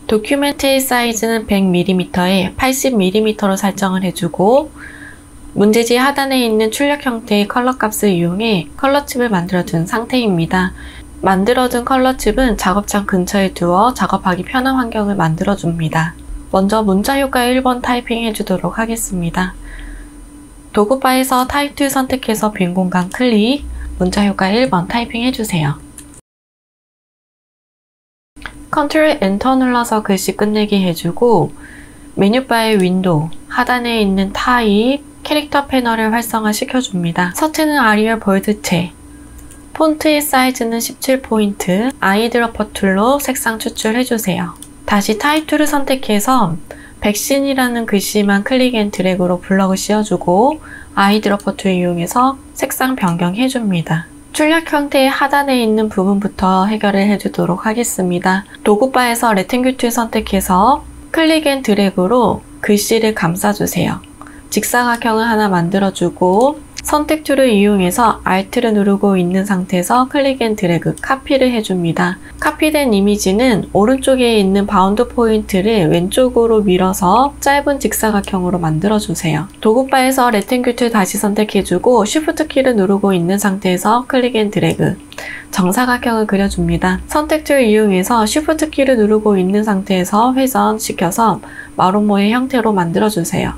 도큐멘트의 사이즈는 100mm에 80mm로 설정을 해주고 문제지 하단에 있는 출력 형태의 컬러 값을 이용해 컬러칩을 만들어둔 상태입니다. 만들어둔 컬러칩은 작업장 근처에 두어 작업하기 편한 환경을 만들어줍니다. 먼저 문자 효과 1번 타이핑 해주도록 하겠습니다. 도구바에서 타입 툴 선택해서 빈 공간 클릭, 문자 효과 1번 타이핑 해주세요. 컨트롤 엔터 눌러서 글씨 끝내기 해주고 메뉴바의 윈도우, 하단에 있는 타입, 캐릭터 패널을 활성화 시켜줍니다. 서체는 아리얼 볼드체, 폰트의 사이즈는 17포인트, 아이드러퍼 툴로 색상 추출해주세요. 다시 타입 툴을 선택해서 백신이라는 글씨만 클릭 앤 드래그로 블럭을 씌워주고 아이드러퍼 툴 이용해서 색상 변경해줍니다. 출력 형태의 하단에 있는 부분부터 해결을 해주도록 하겠습니다. 도구바에서 레팅귤 툴 선택해서 클릭 앤 드래그로 글씨를 감싸주세요. 직사각형을 하나 만들어주고 선택 툴을 이용해서 Alt를 누르고 있는 상태에서 클릭 앤 드래그, 카피를 해줍니다. 카피된 이미지는 오른쪽에 있는 바운드 포인트를 왼쪽으로 밀어서 짧은 직사각형으로 만들어주세요. 도구바에서 레팅귤 툴 다시 선택해주고 Shift 키를 누르고 있는 상태에서 클릭 앤 드래그, 정사각형을 그려줍니다. 선택 툴 이용해서 Shift 키를 누르고 있는 상태에서 회전시켜서 마름모의 형태로 만들어주세요.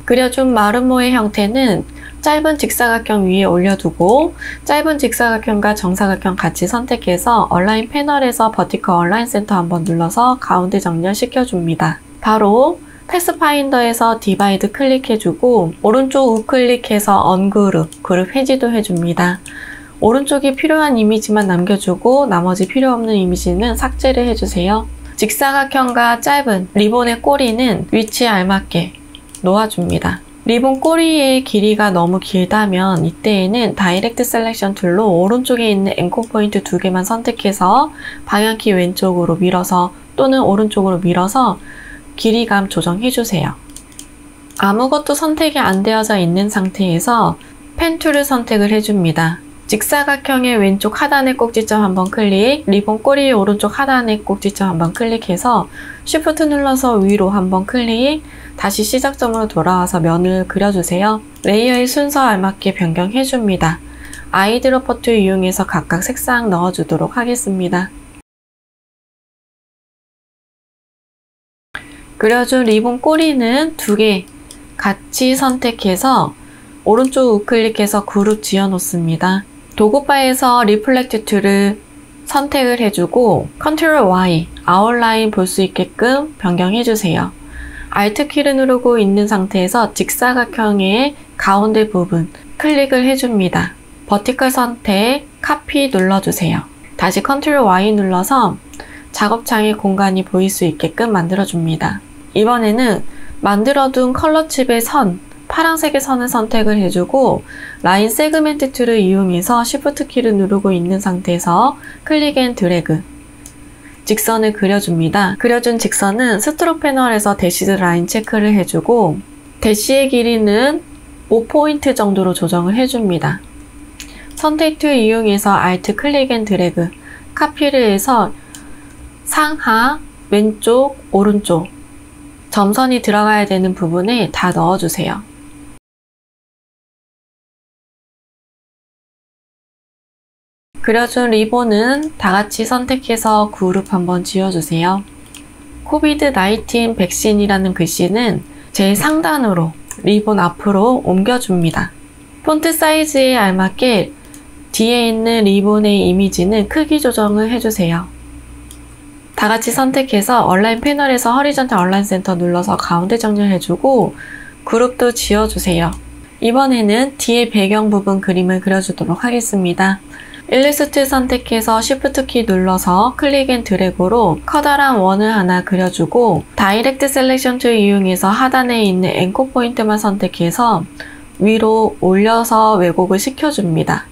그려준 마름모의 형태는 짧은 직사각형 위에 올려두고 짧은 직사각형과 정사각형 같이 선택해서 얼라인 패널에서 버티컬 얼라인 센터 한번 눌러서 가운데 정렬시켜줍니다. 바로 패스파인더에서 디바이드 클릭해주고 오른쪽 우클릭해서 언그룹, 그룹 해지도 해줍니다. 오른쪽이 필요한 이미지만 남겨주고 나머지 필요 없는 이미지는 삭제를 해주세요. 직사각형과 짧은 리본의 꼬리는 위치에 알맞게 놓아줍니다. 리본 꼬리의 길이가 너무 길다면 이때에는 다이렉트 셀렉션 툴로 오른쪽에 있는 앵커 포인트 2개만 선택해서 방향키 왼쪽으로 밀어서 또는 오른쪽으로 밀어서 길이감 조정해주세요. 아무것도 선택이 안 되어져 있는 상태에서 펜 툴을 선택을 해줍니다. 직사각형의 왼쪽 하단의 꼭지점 한번 클릭, 리본 꼬리의 오른쪽 하단의 꼭지점 한번 클릭해서 Shift 눌러서 위로 한번 클릭, 다시 시작점으로 돌아와서 면을 그려주세요. 레이어의 순서 알맞게 변경해줍니다. 아이드러퍼 툴 이용해서 각각 색상 넣어주도록 하겠습니다. 그려준 리본 꼬리는 2개 같이 선택해서 오른쪽 우클릭해서 그룹 지어놓습니다. 도구바에서 리플렉트 툴을 선택을 해주고 컨트롤 Y, 아웃라인 볼 수 있게끔 변경해주세요. Alt 키를 누르고 있는 상태에서 직사각형의 가운데 부분 클릭을 해줍니다. 버티컬 선택, 카피 눌러주세요. 다시 컨트롤 Y 눌러서 작업창의 공간이 보일 수 있게끔 만들어줍니다. 이번에는 만들어둔 컬러칩의 선, 파란색의 선을 선택을 해주고 라인 세그멘트 툴을 이용해서 Shift 키를 누르고 있는 상태에서 클릭 앤 드래그, 직선을 그려줍니다. 그려준 직선은 스트로크 패널에서 대시드 라인 체크를 해주고 대시의 길이는 5포인트 정도로 조정을 해줍니다. 선택 툴 이용해서 Alt 클릭 앤 드래그, 카피를 해서 상하, 왼쪽, 오른쪽 점선이 들어가야 되는 부분에 다 넣어주세요. 그려준 리본은 다같이 선택해서 그룹 한번 지어주세요. COVID-19 백신이라는 글씨는 제일 상단으로 리본 앞으로 옮겨줍니다. 폰트 사이즈에 알맞게 뒤에 있는 리본의 이미지는 크기 조정을 해주세요. 다같이 선택해서 얼라인 패널에서 허리전탈 얼라인 센터 눌러서 가운데 정렬해주고 그룹도 지어주세요. 이번에는 뒤에 배경 부분 그림을 그려주도록 하겠습니다. 일리스트 선택해서 Shift 키 눌러서 클릭 앤 드래그로 커다란 원을 하나 그려주고 다이렉트 셀렉션 툴 이용해서 하단에 있는 앵커 포인트만 선택해서 위로 올려서 왜곡을 시켜줍니다.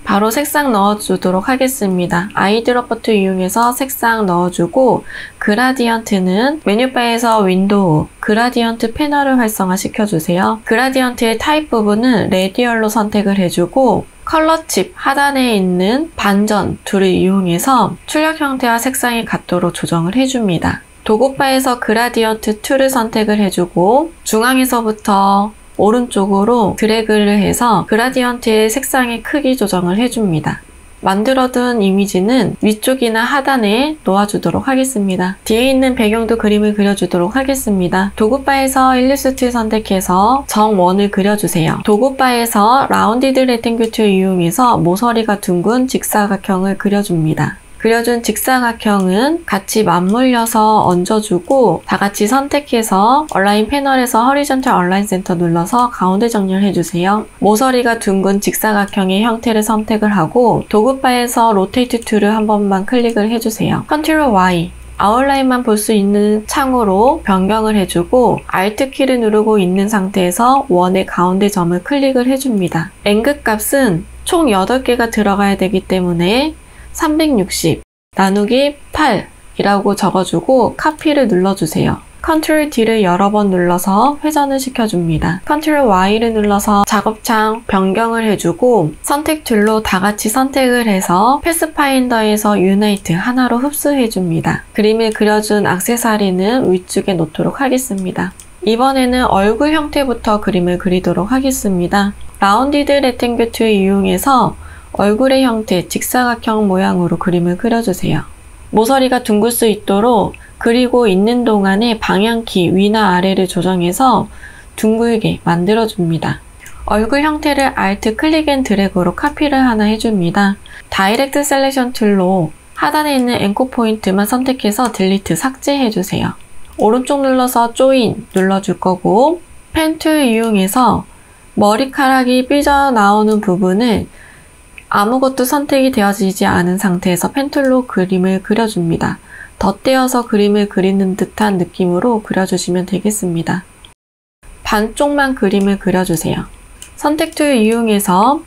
바로 색상 넣어주도록 하겠습니다. 아이드러퍼 툴 이용해서 색상 넣어주고 그라디언트는 메뉴바에서 윈도우, 그라디언트 패널을 활성화 시켜주세요. 그라디언트의 타입 부분은 레디얼로 선택을 해주고 컬러칩 하단에 있는 반전 툴을 이용해서 출력 형태와 색상이 같도록 조정을 해줍니다. 도구바에서 그라디언트 툴을 선택을 해주고 중앙에서부터 오른쪽으로 드래그를 해서 그라디언트의 색상의 크기 조정을 해줍니다. 만들어둔 이미지는 위쪽이나 하단에 놓아주도록 하겠습니다. 뒤에 있는 배경도 그림을 그려주도록 하겠습니다. 도구바에서 일리스트 선택해서 정원을 그려주세요. 도구바에서 라운디드 레탱글 툴 이용해서 모서리가 둥근 직사각형을 그려줍니다. 그려준 직사각형은 같이 맞물려서 얹어주고 다 같이 선택해서 얼라인 패널에서 허리전탈 얼라인 센터 눌러서 가운데 정렬해주세요. 모서리가 둥근 직사각형의 형태를 선택을 하고 도구바에서 로테이트 툴을 한 번만 클릭을 해주세요. 컨트롤 Y 아웃라인만 볼 수 있는 창으로 변경을 해주고 Alt 키를 누르고 있는 상태에서 원의 가운데 점을 클릭을 해줍니다. 앵글 값은 총 8개가 들어가야 되기 때문에 360 나누기 8이라고 적어주고 카피를 눌러주세요. Ctrl D를 여러 번 눌러서 회전을 시켜줍니다. Ctrl Y를 눌러서 작업창 변경을 해주고 선택 툴로 다 같이 선택을 해서 패스파인더에서 유나이트 하나로 흡수해줍니다. 그림을 그려준 액세서리는 위쪽에 놓도록 하겠습니다. 이번에는 얼굴 형태부터 그림을 그리도록 하겠습니다. 라운디드 레탱글 툴 이용해서 얼굴의 형태, 직사각형 모양으로 그림을 그려주세요. 모서리가 둥글 수 있도록 그리고 있는 동안에 방향키 위나 아래를 조정해서 둥글게 만들어줍니다. 얼굴 형태를 Alt 클릭 앤 드래그로 카피를 하나 해줍니다. 다이렉트 셀렉션 툴로 하단에 있는 앵커 포인트만 선택해서 딜리트 삭제해주세요. 오른쪽 눌러서 조인 눌러줄 거고 펜 툴 이용해서 머리카락이 삐져나오는 부분을 아무것도 선택이 되어지지 않은 상태에서 펜툴로 그림을 그려줍니다. 덧대어서 그림을 그리는 듯한 느낌으로 그려주시면 되겠습니다. 반쪽만 그림을 그려주세요. 선택 툴 이용해서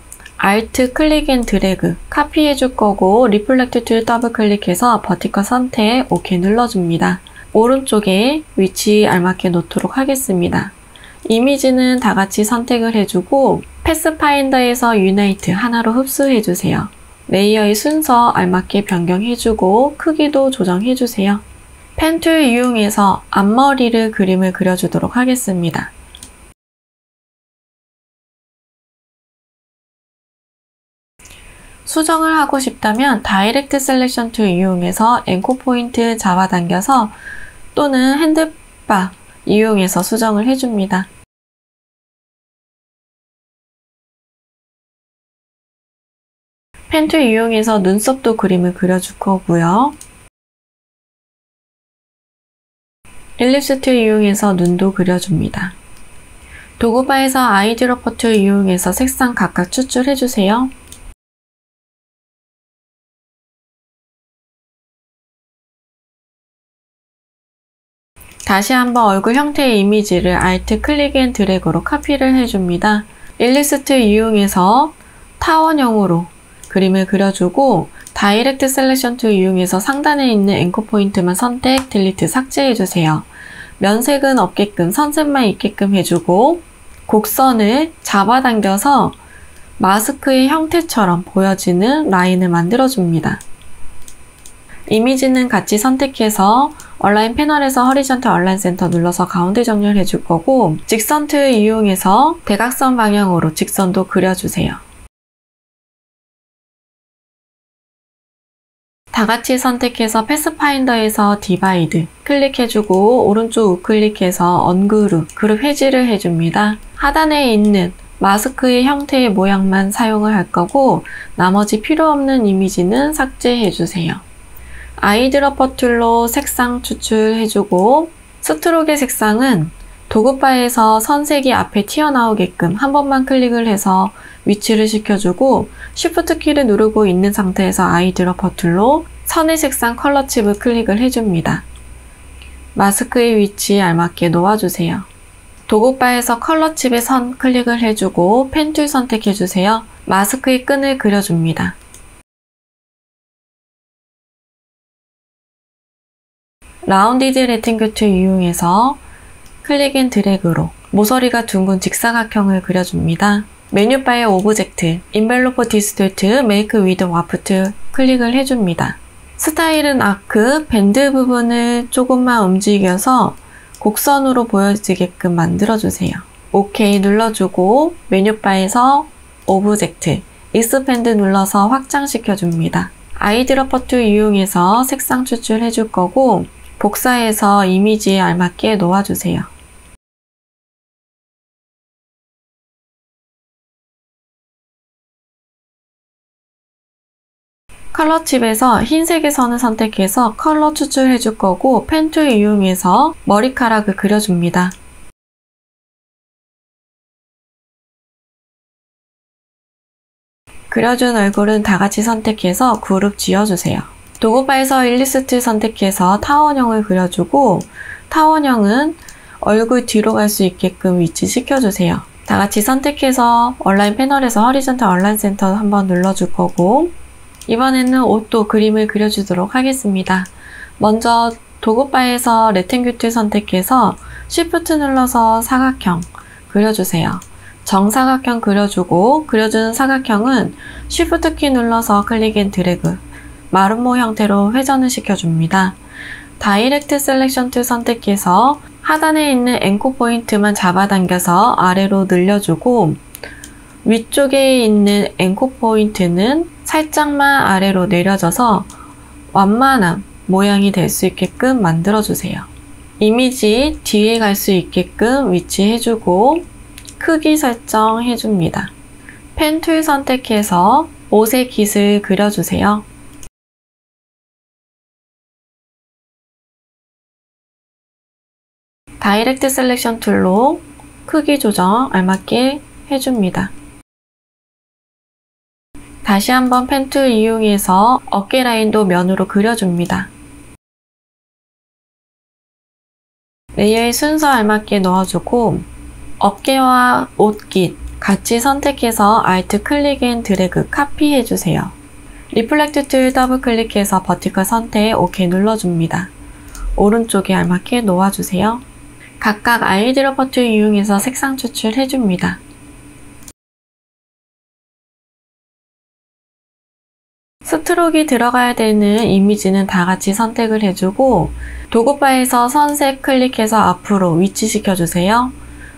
Alt 클릭 앤 드래그 카피해 줄 거고 리플렉트 툴 더블 클릭해서 버티컬 선택 OK 눌러줍니다. 오른쪽에 위치 알맞게 놓도록 하겠습니다. 이미지는 다 같이 선택을 해주고 패스파인더에서 유나이트 하나로 흡수해주세요. 레이어의 순서 알맞게 변경해주고 크기도 조정해주세요. 펜 툴 이용해서 앞머리를 그림을 그려주도록 하겠습니다. 수정을 하고 싶다면 다이렉트 셀렉션 툴 이용해서 앵커 포인트 잡아당겨서 또는 핸들바 이용해서 수정을 해줍니다. 펜 툴 이용해서 눈썹도 그림을 그려줄 거고요. 일립스 툴 이용해서 눈도 그려줍니다. 도구바에서 아이드로퍼 툴 이용해서 색상 각각 추출해주세요. 다시 한번 얼굴 형태의 이미지를 Alt 클릭 앤 드래그로 카피를 해줍니다. 일립스 툴 이용해서 타원형으로 그림을 그려주고 다이렉트 셀렉션 툴 이용해서 상단에 있는 앵커 포인트만 선택, 딜리트 삭제해주세요. 면색은 없게끔 선셋만 있게끔 해주고 곡선을 잡아당겨서 마스크의 형태처럼 보여지는 라인을 만들어줍니다. 이미지는 같이 선택해서 얼라인 패널에서 허리전탈 얼라인 센터 눌러서 가운데 정렬해 줄 거고 직선 툴 이용해서 대각선 방향으로 직선도 그려주세요. 다 같이 선택해서 패스파인더에서 디바이드 클릭해주고 오른쪽 우클릭해서 언그룹, 그룹 해지를 해줍니다. 하단에 있는 마스크의 형태의 모양만 사용을 할 거고 나머지 필요 없는 이미지는 삭제해주세요. 아이드로퍼 툴로 색상 추출해주고 스트로크의 색상은 도구바에서 선색이 앞에 튀어나오게끔 한 번만 클릭을 해서 위치를 시켜주고 Shift 키를 누르고 있는 상태에서 아이드로퍼 툴로 선의 색상 컬러 칩을 클릭을 해줍니다. 마스크의 위치에 알맞게 놓아주세요. 도구바에서 컬러 칩에 선 클릭을 해주고 펜 툴 선택해주세요. 마스크의 끈을 그려줍니다. 라운디드 레탱글 툴 이용해서 클릭 앤 드래그로 모서리가 둥근 직사각형을 그려줍니다. 메뉴바의 오브젝트, 인벨로퍼 디스톨트, 메이크 위드 와프 툴 클릭을 해줍니다. 스타일은 아크, 밴드 부분을 조금만 움직여서 곡선으로 보여지게끔 만들어주세요. OK 눌러주고 메뉴바에서 오브젝트, 익스펜드 눌러서 확장시켜줍니다. 아이드로퍼 툴 이용해서 색상 추출해줄 거고 복사해서 이미지에 알맞게 놓아주세요. 컬러 칩에서 흰색의 선을 선택해서 컬러 추출해줄 거고 펜 툴 이용해서 머리카락을 그려줍니다. 그려준 얼굴은 다같이 선택해서 그룹 지어주세요. 도구바에서 일리스트 선택해서 타원형을 그려주고 타원형은 얼굴 뒤로 갈 수 있게끔 위치시켜주세요. 다같이 선택해서 얼라인 패널에서 허리전탈 얼라인 센터 한번 눌러줄 거고 이번에는 옷도 그림을 그려주도록 하겠습니다. 먼저 도구바에서 레탱귤 툴 선택해서 Shift 눌러서 사각형 그려주세요. 정사각형 그려주고 그려준 사각형은 Shift 키 눌러서 클릭 앤 드래그 마름모 형태로 회전을 시켜줍니다. 다이렉트 셀렉션 툴 선택해서 하단에 있는 앵커 포인트만 잡아당겨서 아래로 늘려주고 위쪽에 있는 앵커 포인트는 살짝만 아래로 내려져서 완만한 모양이 될 수 있게끔 만들어주세요. 이미지 뒤에 갈 수 있게끔 위치해주고 크기 설정해줍니다. 펜 툴 선택해서 옷의 깃을 그려주세요. 다이렉트 셀렉션 툴로 크기 조정 알맞게 해줍니다. 다시 한번 펜 툴 이용해서 어깨 라인도 면으로 그려줍니다. 레이어의 순서 알맞게 넣어주고 어깨와 옷깃 같이 선택해서 Alt 클릭 앤 드래그 카피해주세요. 리플렉트 툴 더블 클릭해서 버티컬 선택 OK 눌러줍니다. 오른쪽에 알맞게 놓아주세요. 각각 아이드로퍼 툴 이용해서 색상 추출해줍니다. 스트로크가 들어가야 되는 이미지는 다같이 선택을 해주고 도구바에서 선색 클릭해서 앞으로 위치시켜주세요.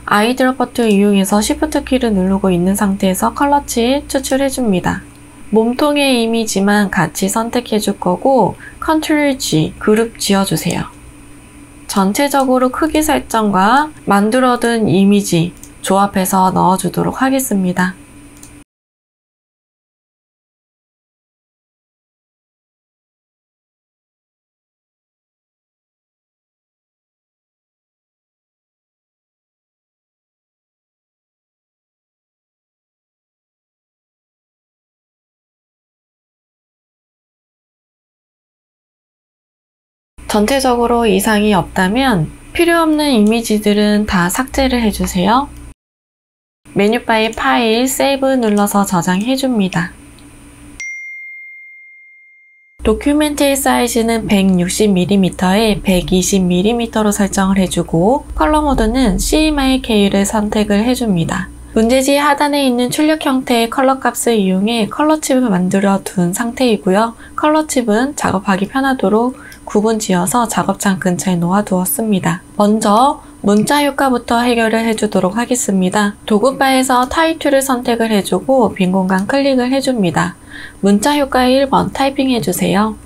아이드로퍼 툴 이용해서 Shift 키를 누르고 있는 상태에서 컬러 칩 추출해줍니다. 몸통의 이미지만 같이 선택해줄 거고 Ctrl G 그룹 지어주세요. 전체적으로 크기 설정과 만들어둔 이미지 조합해서 넣어주도록 하겠습니다. 전체적으로 이상이 없다면 필요없는 이미지들은 다 삭제를 해주세요. 메뉴바의 파일, 세이브 눌러서 저장해줍니다. 도큐멘트의 사이즈는 160mm에 120mm로 설정을 해주고 컬러 모드는 CMYK를 선택을 해줍니다. 문제지 하단에 있는 출력 형태의 컬러 값을 이용해 컬러 칩을 만들어 둔 상태이고요. 컬러 칩은 작업하기 편하도록 구분 지어서 작업장 근처에 놓아두었습니다. 먼저 문자 효과부터 해결을 해주도록 하겠습니다. 도구바에서 타입 툴을 선택을 해주고 빈 공간 클릭을 해줍니다. 문자 효과 1번 타이핑 해주세요.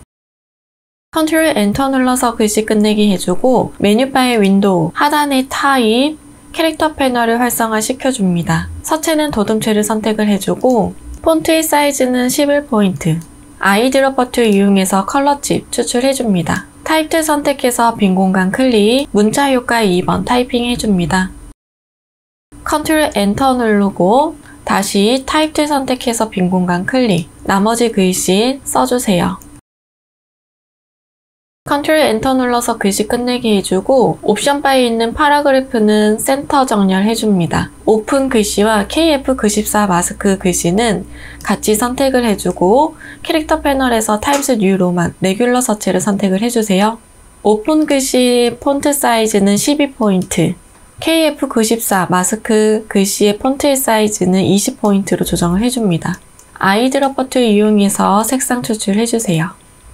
Ctrl Enter 눌러서 글씨 끝내기 해주고 메뉴바의 윈도우 하단의 타입 캐릭터 패널을 활성화 시켜줍니다. 서체는 도둠체를 선택을 해주고 폰트의 사이즈는 11포인트 아이드로퍼 툴 이용해서 컬러 칩 추출해줍니다. 타입 툴 선택해서 빈 공간 클릭 문자 효과 2번 타이핑 해줍니다. Ctrl Enter 누르고 다시 타입 툴 선택해서 빈 공간 클릭 나머지 글씨 써주세요. Ctrl Enter 눌러서 글씨 끝내기 해주고 옵션 바에 있는 파라그래프는 센터 정렬해줍니다. 오픈 글씨와 KF94 마스크 글씨는 같이 선택을 해주고 캐릭터 패널에서 타입스 뉴 로만 레귤러 서체를 선택을 해주세요. 오픈 글씨 폰트 사이즈는 12포인트 KF94 마스크 글씨의 폰트의 사이즈는 20포인트로 조정을 해줍니다. 아이드로퍼 툴 이용해서 색상 추출해주세요.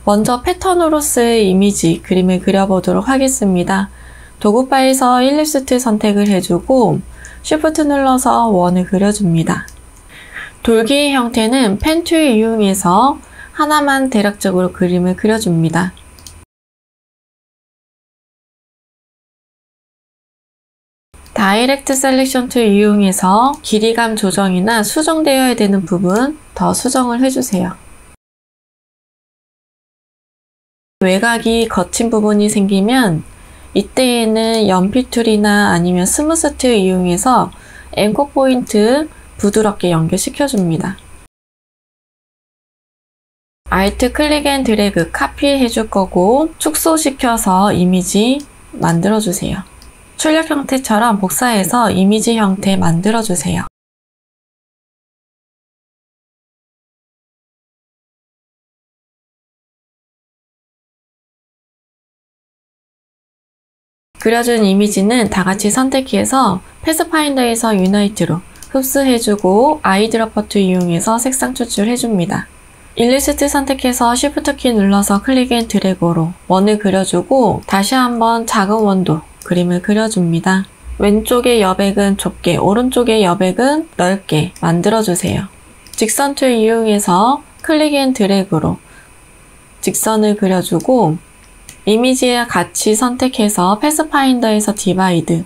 먼저 패턴으로서의 이미지 그림을 그려보도록 하겠습니다. 도구 바에서 일립스트 선택을 해주고 Shift 눌러서 원을 그려줍니다. 돌기의 형태는 펜 툴 이용해서 하나만 대략적으로 그림을 그려줍니다. 다이렉트 셀렉션 툴 이용해서 길이감 조정이나 수정되어야 되는 부분 더 수정을 해주세요. 외곽이 거친 부분이 생기면 이때에는 연필 툴이나 아니면 스무스 툴 이용해서 앵커 포인트 부드럽게 연결시켜줍니다. Alt 클릭 앤 드래그 카피해줄 거고 축소시켜서 이미지 만들어주세요. 출력 형태처럼 복사해서 이미지 형태 만들어주세요. 그려준 이미지는 다같이 선택해서 패스파인더에서 유나이트로 흡수해주고 아이드러퍼 툴 이용해서 색상 추출해줍니다. 일리스트 선택해서 Shift 키 눌러서 클릭 앤 드래그로 원을 그려주고 다시 한번 작은 원도 그림을 그려줍니다. 왼쪽의 여백은 좁게, 오른쪽의 여백은 넓게 만들어주세요. 직선 툴 이용해서 클릭 앤 드래그로 직선을 그려주고 이미지와 같이 선택해서 패스파인더에서 디바이드,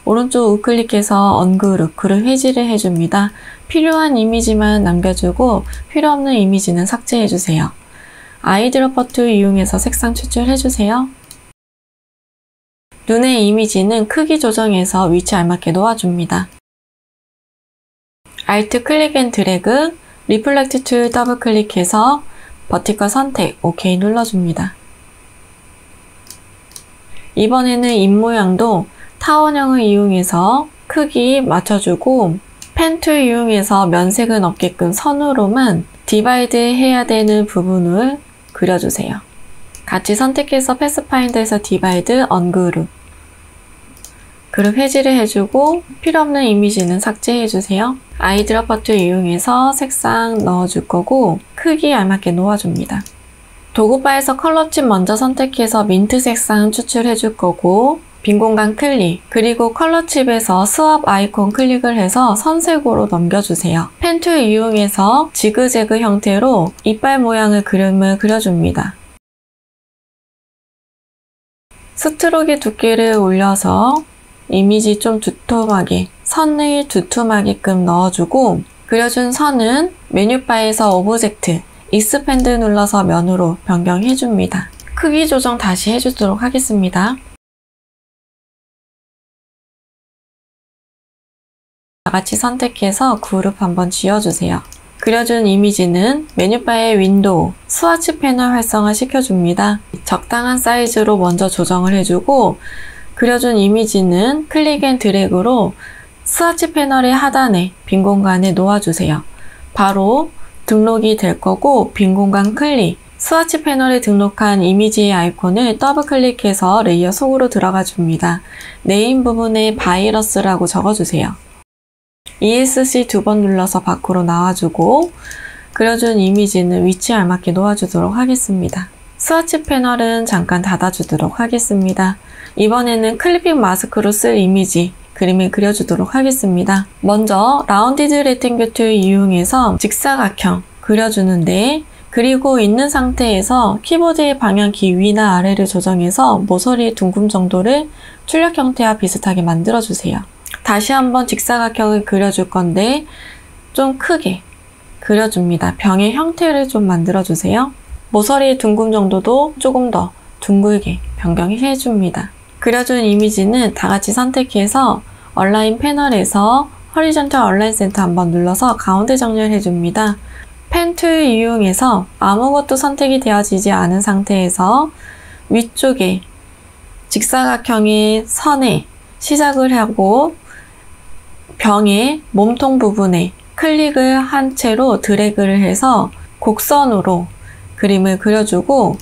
오른쪽 우클릭해서 언그룹, 그룹 해지를 해줍니다. 필요한 이미지만 남겨주고 필요 없는 이미지는 삭제해주세요. 아이드러퍼 툴 이용해서 색상 추출해주세요. 눈의 이미지는 크기 조정해서 위치 알맞게 놓아줍니다. Alt 클릭 앤 드래그, 리플렉트 툴 더블 클릭해서 버티컬 선택, OK 눌러줍니다. 이번에는 입모양도 타원형을 이용해서 크기 맞춰주고 펜 툴 이용해서 면색은 없게끔 선으로만 디바이드 해야 되는 부분을 그려주세요. 같이 선택해서 패스파인더에서 디바이드, 언그룹, 그룹 해지를 해주고 필요 없는 이미지는 삭제해주세요. 아이드러퍼 툴 이용해서 색상 넣어줄 거고 크기 알맞게 놓아줍니다. 도구바에서 컬러칩 먼저 선택해서 민트 색상 추출해줄 거고 빈 공간 클릭, 그리고 컬러칩에서 스왑 아이콘 클릭을 해서 선색으로 넘겨주세요. 펜 툴 이용해서 지그재그 형태로 이빨 모양의 그림을 그려줍니다. 스트로크의 두께를 올려서 이미지 좀 두툼하게, 선을 두툼하게끔 넣어주고 그려준 선은 메뉴바에서 오브젝트, 익스펜드 눌러서 면으로 변경해줍니다. 크기 조정 다시 해주도록 하겠습니다. 다같이 선택해서 그룹 한번 지어주세요. 그려준 이미지는 메뉴바의 윈도우, 스와치 패널 활성화 시켜줍니다. 적당한 사이즈로 먼저 조정을 해주고 그려준 이미지는 클릭 앤 드래그로 스와치 패널의 하단에 빈 공간에 놓아주세요. 바로 등록이 될 거고 빈 공간 클릭, 스와치 패널에 등록한 이미지의 아이콘을 더블 클릭해서 레이어 속으로 들어가 줍니다. 네임 부분에 바이러스라고 적어주세요. ESC 2번 눌러서 밖으로 나와주고 그려준 이미지는 위치 알맞게 놓아주도록 하겠습니다. 스와치 패널은 잠깐 닫아주도록 하겠습니다. 이번에는 클리핑 마스크로 쓸 이미지 그림을 그려주도록 하겠습니다. 먼저 라운디드 레팅글 툴 이용해서 직사각형 그려주는데 그리고 있는 상태에서 키보드의 방향키 위나 아래를 조정해서 모서리의 둥금 정도를 출력 형태와 비슷하게 만들어주세요. 다시 한번 직사각형을 그려줄 건데 좀 크게 그려줍니다. 병의 형태를 좀 만들어주세요. 모서리의 둥금 정도도 조금 더 둥글게 변경해줍니다. 그려준 이미지는 다같이 선택해서 얼라인 패널에서 허리전탈 얼라인 센터 한번 눌러서 가운데 정렬해줍니다. 펜 툴 이용해서 아무것도 선택이 되어지지 않은 상태에서 위쪽에 직사각형의 선에 시작을 하고 병의 몸통 부분에 클릭을 한 채로 드래그를 해서 곡선으로 그림을 그려주고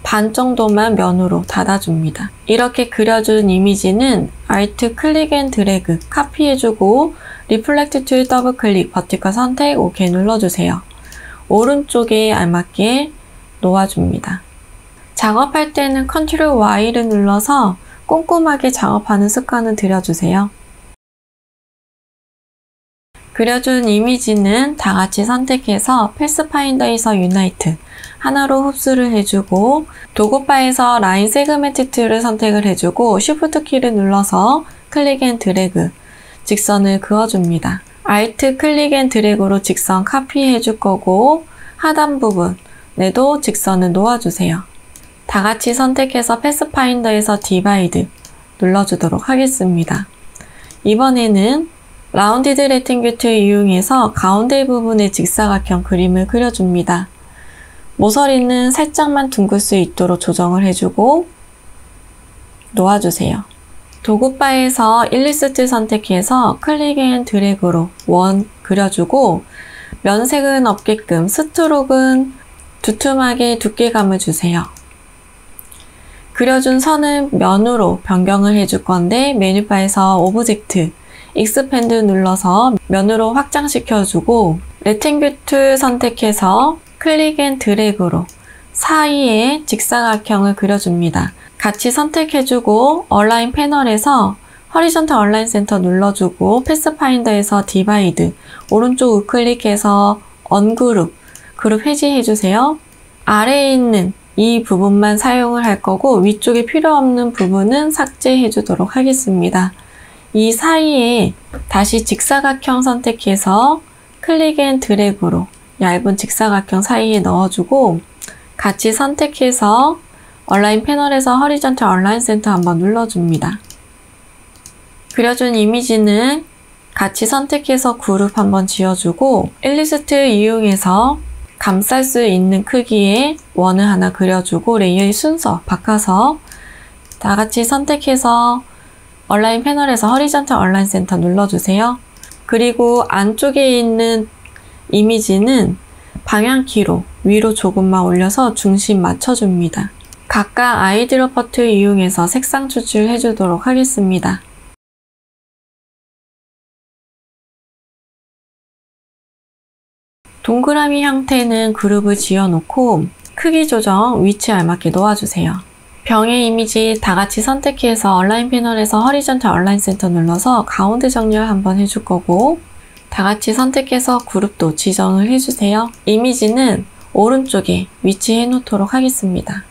반 정도만 면으로 닫아줍니다. 이렇게 그려준 이미지는 Alt 클릭 앤 드래그 카피해주고 리플렉트 툴 더블 클릭 버티컬 선택 OK 눌러주세요. 오른쪽에 알맞게 놓아줍니다. 작업할 때는 Ctrl Y를 눌러서 꼼꼼하게 작업하는 습관을 들여주세요. 그려준 이미지는 다 같이 선택해서 패스파인더에서 유나이트 하나로 흡수를 해주고, 도구바에서 라인 세그멘트 툴을 선택을 해주고 Shift 키를 눌러서 클릭 앤 드래그 직선을 그어줍니다. Alt 클릭 앤 드래그로 직선 카피해 줄 거고, 하단 부분에도 직선을 놓아주세요. 다 같이 선택해서 패스파인더에서 디바이드 눌러주도록 하겠습니다. 이번에는 라운디드 레팅규 툴 이용해서 가운데 부분에 직사각형 그림을 그려줍니다. 모서리는 살짝만 둥글 수 있도록 조정을 해주고 놓아주세요. 도구바에서 일리스트 선택해서 클릭 앤 드래그로 원 그려주고, 면색은 없게끔 스트로크는 두툼하게 두께감을 주세요. 그려준 선은 면으로 변경을 해줄 건데, 메뉴바에서 오브젝트, 익스펜드 눌러서 면으로 확장시켜주고, 레팅규 툴 선택해서 클릭 앤 드래그로 사이에 직사각형을 그려줍니다. 같이 선택해주고 얼라인 패널에서 허리존탈 얼라인 센터 눌러주고, 패스파인더에서 디바이드 오른쪽 우클릭해서 언그룹 그룹 해지해주세요. 아래에 있는 이 부분만 사용을 할 거고, 위쪽에 필요 없는 부분은 삭제해 주도록 하겠습니다. 이 사이에 다시 직사각형 선택해서 클릭 앤 드래그로 얇은 직사각형 사이에 넣어주고, 같이 선택해서 얼라인 패널에서 허리존탈 얼라인 센터 한번 눌러줍니다. 그려준 이미지는 같이 선택해서 그룹 한번 지어주고, 일리스트 이용해서 감쌀 수 있는 크기의 원을 하나 그려주고, 레이어의 순서 바꿔서 다 같이 선택해서 얼라인 패널에서 허리존탈 얼라인 센터 눌러주세요. 그리고 안쪽에 있는 이미지는 방향키로 위로 조금만 올려서 중심 맞춰줍니다. 각각 아이드로퍼 툴 이용해서 색상 추출해 주도록 하겠습니다. 동그라미 형태는 그룹을 지어놓고 크기 조정 위치에 알맞게 놓아주세요. 병의 이미지 다 같이 선택해서 얼라인 패널에서 허리존탈 얼라인 센터 눌러서 가운데 정렬 한번 해줄 거고, 다 같이 선택해서 그룹도 지정을 해주세요. 이미지는 오른쪽에 위치해 놓도록 하겠습니다.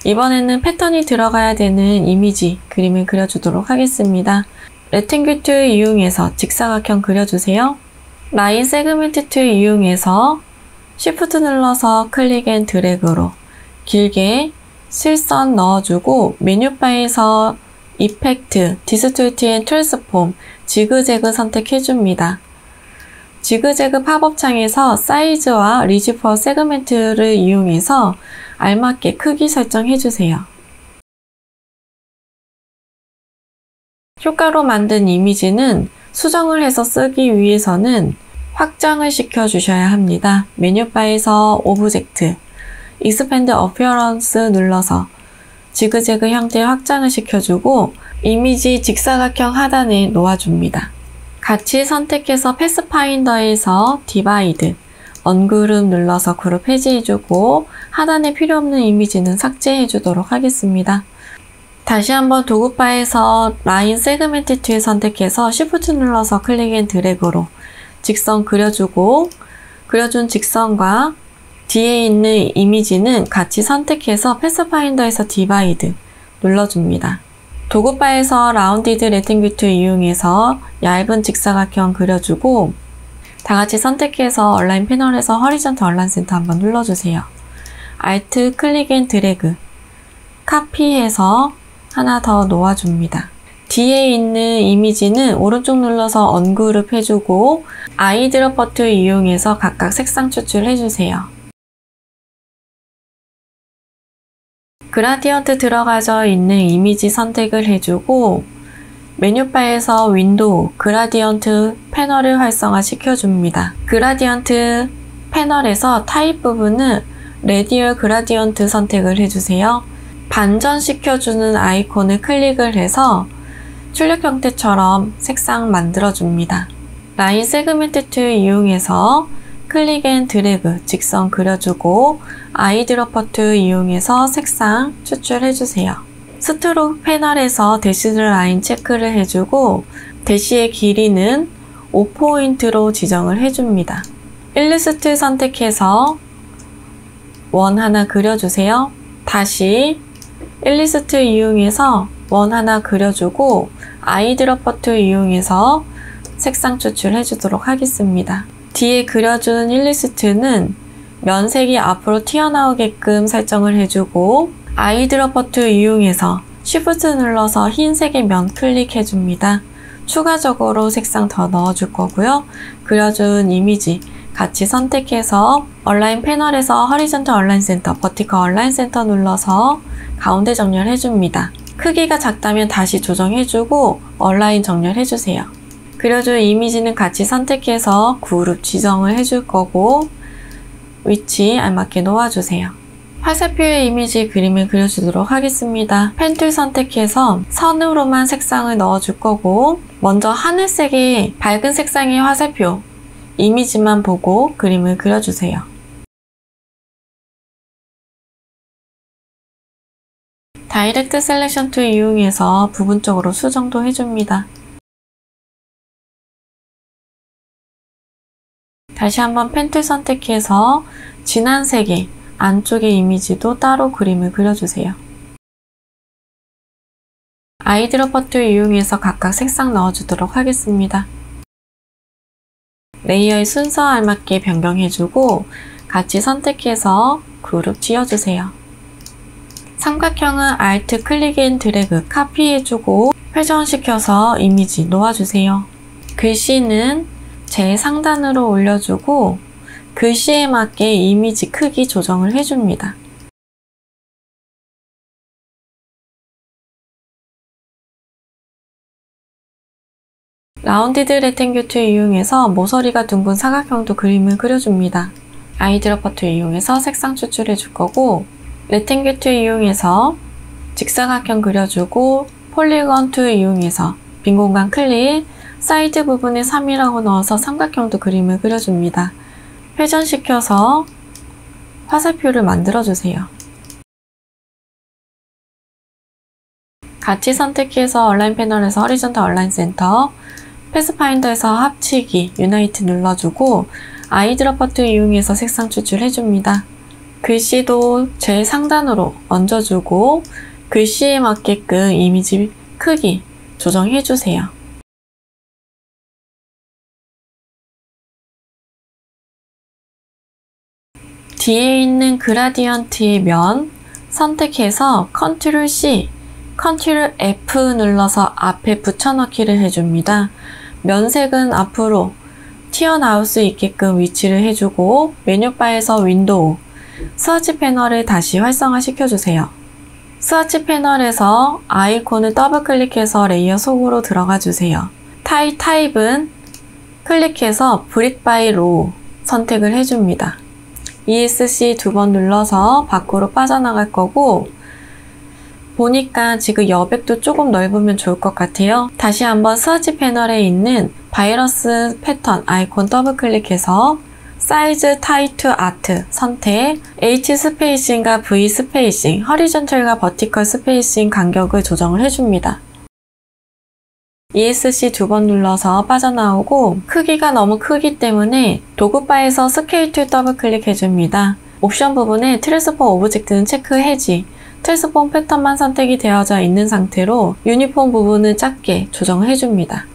이번에는 패턴이 들어가야 되는 이미지 그림을 그려주도록 하겠습니다. 레팅규 툴 이용해서 직사각형 그려주세요. 라인 세그멘트 툴 이용해서 Shift 눌러서 클릭 앤 드래그로 길게 실선 넣어주고, 메뉴바에서 이펙트, 디스토트 앤 트랜스폼, 지그재그 선택해줍니다. 지그재그 팝업 창에서 사이즈와 리지퍼 세그멘트를 이용해서 알맞게 크기 설정해주세요. 효과로 만든 이미지는 수정을 해서 쓰기 위해서는 확장을 시켜주셔야 합니다. 메뉴바에서 오브젝트, 익스펜드 어피어런스 눌러서 지그재그 형태의 확장을 시켜주고, 이미지 직사각형 하단에 놓아줍니다. 같이 선택해서 패스파인더에서 디바이드, 언그룹 눌러서 그룹 해제해주고, 하단에 필요 없는 이미지는 삭제해주도록 하겠습니다. 다시 한번 도구바에서 라인 세그멘트 툴 선택해서 Shift 눌러서 클릭 앤 드래그로 직선 그려주고, 그려준 직선과 뒤에 있는 이미지는 같이 선택해서 패스파인더에서 디바이드 눌러줍니다. 도구바에서 라운디드 레팅규 툴 이용해서 얇은 직사각형 그려주고, 다 같이 선택해서 얼라인 패널에서 허리존탈 얼라인 센터 한번 눌러주세요. Alt 클릭 앤 드래그 카피해서 하나 더 놓아줍니다. 뒤에 있는 이미지는 오른쪽 눌러서 언그룹 해주고, 아이드로퍼 툴 이용해서 각각 색상 추출해주세요. 그라디언트 들어가져 있는 이미지 선택을 해주고, 메뉴바에서 윈도우, 그라디언트 패널을 활성화 시켜줍니다. 그라디언트 패널에서 타입 부분은 레디얼 그라디언트 선택을 해주세요. 반전시켜주는 아이콘을 클릭을 해서 출력 형태처럼 색상 만들어줍니다. 라인 세그멘트 툴 이용해서 클릭 앤 드래그 직선 그려주고 아이드로퍼 툴 이용해서 색상 추출해주세요. 스트로크 패널에서 대시드 라인 체크를 해주고 대시의 길이는 5포인트로 지정을 해줍니다. 일리스트 선택해서 원 하나 그려주세요. 다시 일리스트 이용해서 원 하나 그려주고 아이드로퍼 툴 이용해서 색상 추출해 주도록 하겠습니다. 뒤에 그려준 일리스트는 면색이 앞으로 튀어나오게끔 설정을 해주고 아이드로퍼 툴 이용해서 Shift 눌러서 흰색의 면 클릭해 줍니다. 추가적으로 색상 더 넣어줄 거고요. 그려준 이미지 같이 선택해서 얼라인 패널에서 허리존털 얼라인 센터, 버티컬 얼라인 센터 눌러서 가운데 정렬해 줍니다. 크기가 작다면 다시 조정해주고 얼라인 정렬해주세요. 그려줄 이미지는 같이 선택해서 그룹 지정을 해줄 거고 위치 알맞게 놓아주세요. 화살표의 이미지 그림을 그려주도록 하겠습니다. 펜 툴 선택해서 선으로만 색상을 넣어줄 거고 먼저 하늘색의 밝은 색상의 화살표 이미지만 보고 그림을 그려주세요. 다이렉트 셀렉션 툴 이용해서 부분적으로 수정도 해줍니다. 다시 한번 펜 툴 선택해서 진한 색의 안쪽의 이미지도 따로 그림을 그려주세요. 아이드로퍼 툴 이용해서 각각 색상 넣어주도록 하겠습니다. 레이어의 순서 알맞게 변경해주고 같이 선택해서 그룹 지어주세요. 삼각형은 Alt 클릭 앤 드래그 카피해주고 회전시켜서 이미지 놓아주세요. 글씨는 제일 상단으로 올려주고 글씨에 맞게 이미지 크기 조정을 해줍니다. 라운디드 레탱귤 툴 이용해서 모서리가 둥근 사각형도 그림을 그려줍니다. 아이드로퍼 툴 이용해서 색상 추출해 줄 거고 레탱귤 툴 이용해서 직사각형 그려주고 폴리건 툴 이용해서 빈 공간 클릭, 사이드 부분에 3이라고 넣어서 삼각형도 그림을 그려줍니다. 회전시켜서 화살표를 만들어주세요. 같이 선택해서 얼라인 패널에서 허리존털 얼라인 센터, 패스파인더에서 합치기, 유나이트 눌러주고 아이드로퍼 툴 이용해서 색상 추출해줍니다. 글씨도 제일 상단으로 얹어주고 글씨에 맞게끔 이미지 크기 조정해주세요. 뒤에 있는 그라디언트의 면 선택해서 Ctrl C, Ctrl F 눌러서 앞에 붙여넣기를 해줍니다. 면색은 앞으로 튀어나올 수 있게끔 위치를 해주고 메뉴바에서 윈도우, 스와치 패널을 다시 활성화 시켜주세요. 스와치 패널에서 아이콘을 더블 클릭해서 레이어 속으로 들어가 주세요. 타입은 클릭해서 브릭 바이 로우 선택을 해줍니다. ESC 2번 눌러서 밖으로 빠져나갈 거고 보니까 지금 여백도 조금 넓으면 좋을 것 같아요. 다시 한번 스와치 패널에 있는 바이러스 패턴 아이콘 더블 클릭해서 사이즈 타이투 아트 선택, H 스페이싱과 V 스페이싱, 허리존털과 버티컬 스페이싱 간격을 조정을 해줍니다. ESC 2번 눌러서 빠져나오고 크기가 너무 크기 때문에 도구바에서 스케일 툴 더블 클릭해줍니다. 옵션 부분에 트랜스폼 오브젝트는 체크 해지, 트랜스폼 패턴만 선택이 되어져 있는 상태로 유니폼 부분을 작게 조정을 해줍니다.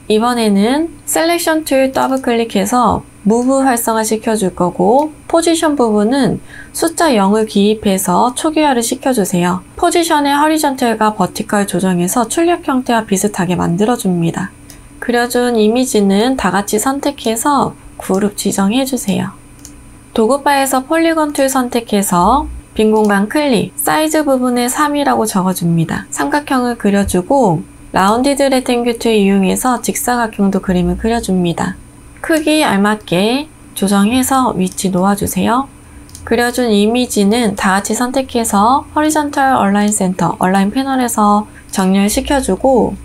이번에는 셀렉션 툴 더블 클릭해서 무브 활성화 시켜줄 거고 포지션 부분은 숫자 0을 기입해서 초기화를 시켜주세요. 포지션의 허리존털과 버티컬 조정해서 출력 형태와 비슷하게 만들어줍니다. 그려준 이미지는 다같이 선택해서 그룹 지정해주세요. 도구바에서 폴리건 툴 선택해서 빈 공간 클릭, 사이즈 부분에 3이라고 적어줍니다. 삼각형을 그려주고 라운디드 레탱귤 툴 이용해서 직사각형도 그림을 그려줍니다. 크기 알맞게 조정해서 위치 놓아주세요. 그려준 이미지는 다같이 선택해서 허리존털 얼라인 센터, 얼라인 패널에서 정렬시켜주고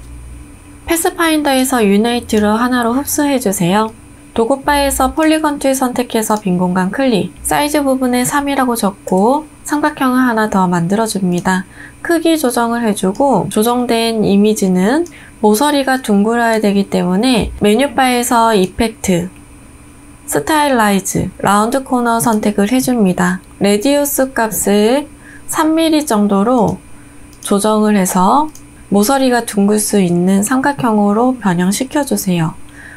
패스파인더에서 유나이트로 하나로 흡수해주세요. 도구바에서 폴리건 툴 선택해서 빈 공간 클릭, 사이즈 부분에 3이라고 적고 삼각형을 하나 더 만들어줍니다. 크기 조정을 해주고 조정된 이미지는 모서리가 둥글어야 되기 때문에 메뉴바에서 이펙트, 스타일라이즈, 라운드 코너 선택을 해줍니다. 레디우스 값을 3mm 정도로 조정을 해서 모서리가 둥글 수 있는 삼각형으로 변형시켜주세요.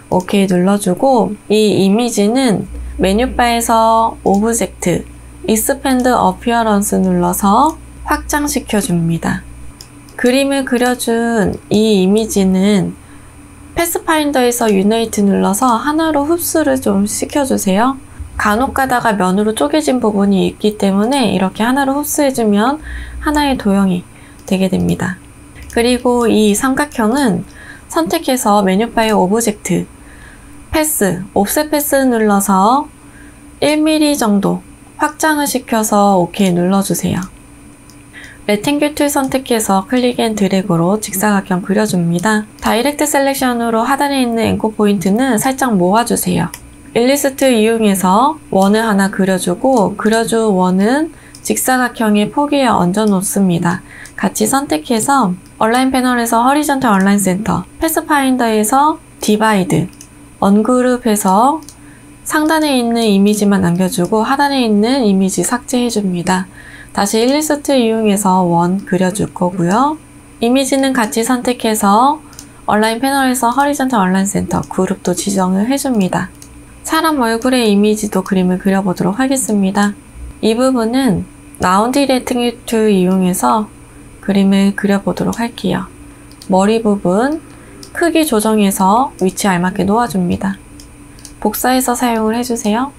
OK 눌러주고 이 이미지는 메뉴바에서 오브젝트, 익스펜드 어피어런스 눌러서 확장시켜줍니다. 그림을 그려준 이 이미지는 패스파인더에서 유나이트 눌러서 하나로 흡수를 좀 시켜주세요. 간혹 가다가 면으로 쪼개진 부분이 있기 때문에 이렇게 하나로 흡수해주면 하나의 도형이 되게 됩니다. 그리고 이 삼각형은 선택해서 메뉴바의 오브젝트, 패스, 옵셋 패스 눌러서 1mm 정도 확장을 시켜서 OK 눌러주세요. 레탱귤 툴 선택해서 클릭 앤 드래그로 직사각형 그려줍니다. 다이렉트 셀렉션으로 하단에 있는 앵커 포인트는 살짝 모아주세요. 일리스트 이용해서 원을 하나 그려주고 그려준 원은 직사각형의 포기에 얹어 놓습니다. 같이 선택해서 얼라인 패널에서 허리전탈 얼라인 센터, 패스파인더에서 디바이드, 언그룹해서 상단에 있는 이미지만 남겨주고 하단에 있는 이미지 삭제해줍니다. 다시 일리스트 이용해서 원 그려줄 거고요. 이미지는 같이 선택해서 얼라인 패널에서 허리전탈 얼라인 센터, 그룹도 지정을 해줍니다. 사람 얼굴의 이미지도 그림을 그려보도록 하겠습니다. 이 부분은 라운드 레탱귤 툴 이용해서 그림을 그려보도록 할게요. 머리 부분 크기 조정해서 위치에 알맞게 놓아줍니다. 복사해서 사용을 해주세요.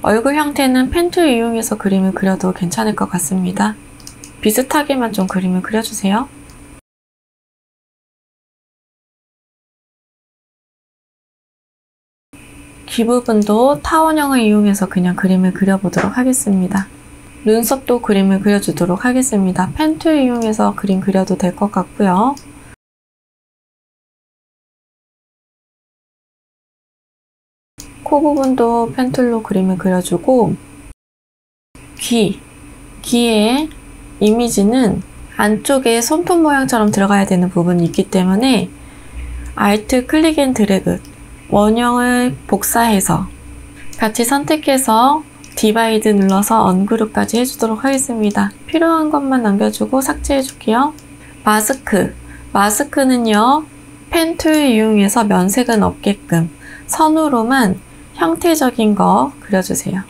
얼굴 형태는 펜 툴 이용해서 그림을 그려도 괜찮을 것 같습니다. 비슷하게만 좀 그림을 그려주세요. 귀 부분도 타원형을 이용해서 그냥 그림을 그려보도록 하겠습니다. 눈썹도 그림을 그려주도록 하겠습니다. 펜 툴 이용해서 그림 그려도 될 것 같고요. 코 부분도 펜 툴로 그림을 그려주고 귀의 이미지는 안쪽에 손톱 모양처럼 들어가야 되는 부분이 있기 때문에 Alt 클릭 앤 드래그 원형을 복사해서 같이 선택해서 디바이드 눌러서 언그룹까지 해주도록 하겠습니다. 필요한 것만 남겨주고 삭제해줄게요. 마스크는요 펜 툴 이용해서 면색은 없게끔 선으로만 형태적인 거 그려주세요.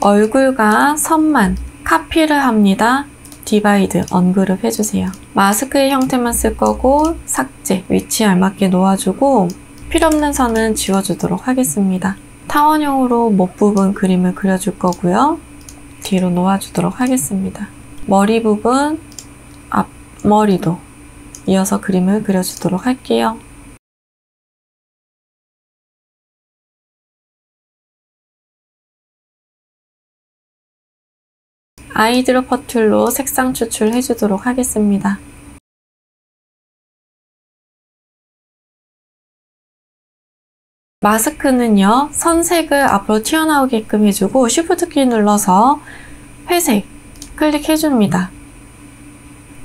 얼굴과 선만 카피를 합니다. 디바이드, 언그룹 해주세요. 마스크의 형태만 쓸 거고 삭제, 위치에 알맞게 놓아주고 필요없는 선은 지워주도록 하겠습니다. 타원형으로 목 부분 그림을 그려줄 거고요. 뒤로 놓아주도록 하겠습니다. 머리 부분, 앞머리도 이어서 그림을 그려주도록 할게요. 아이드로퍼 툴로 색상 추출해 주도록 하겠습니다. 마스크는요, 선색을 앞으로 튀어나오게끔 해주고 Shift 키 눌러서 회색 클릭해줍니다.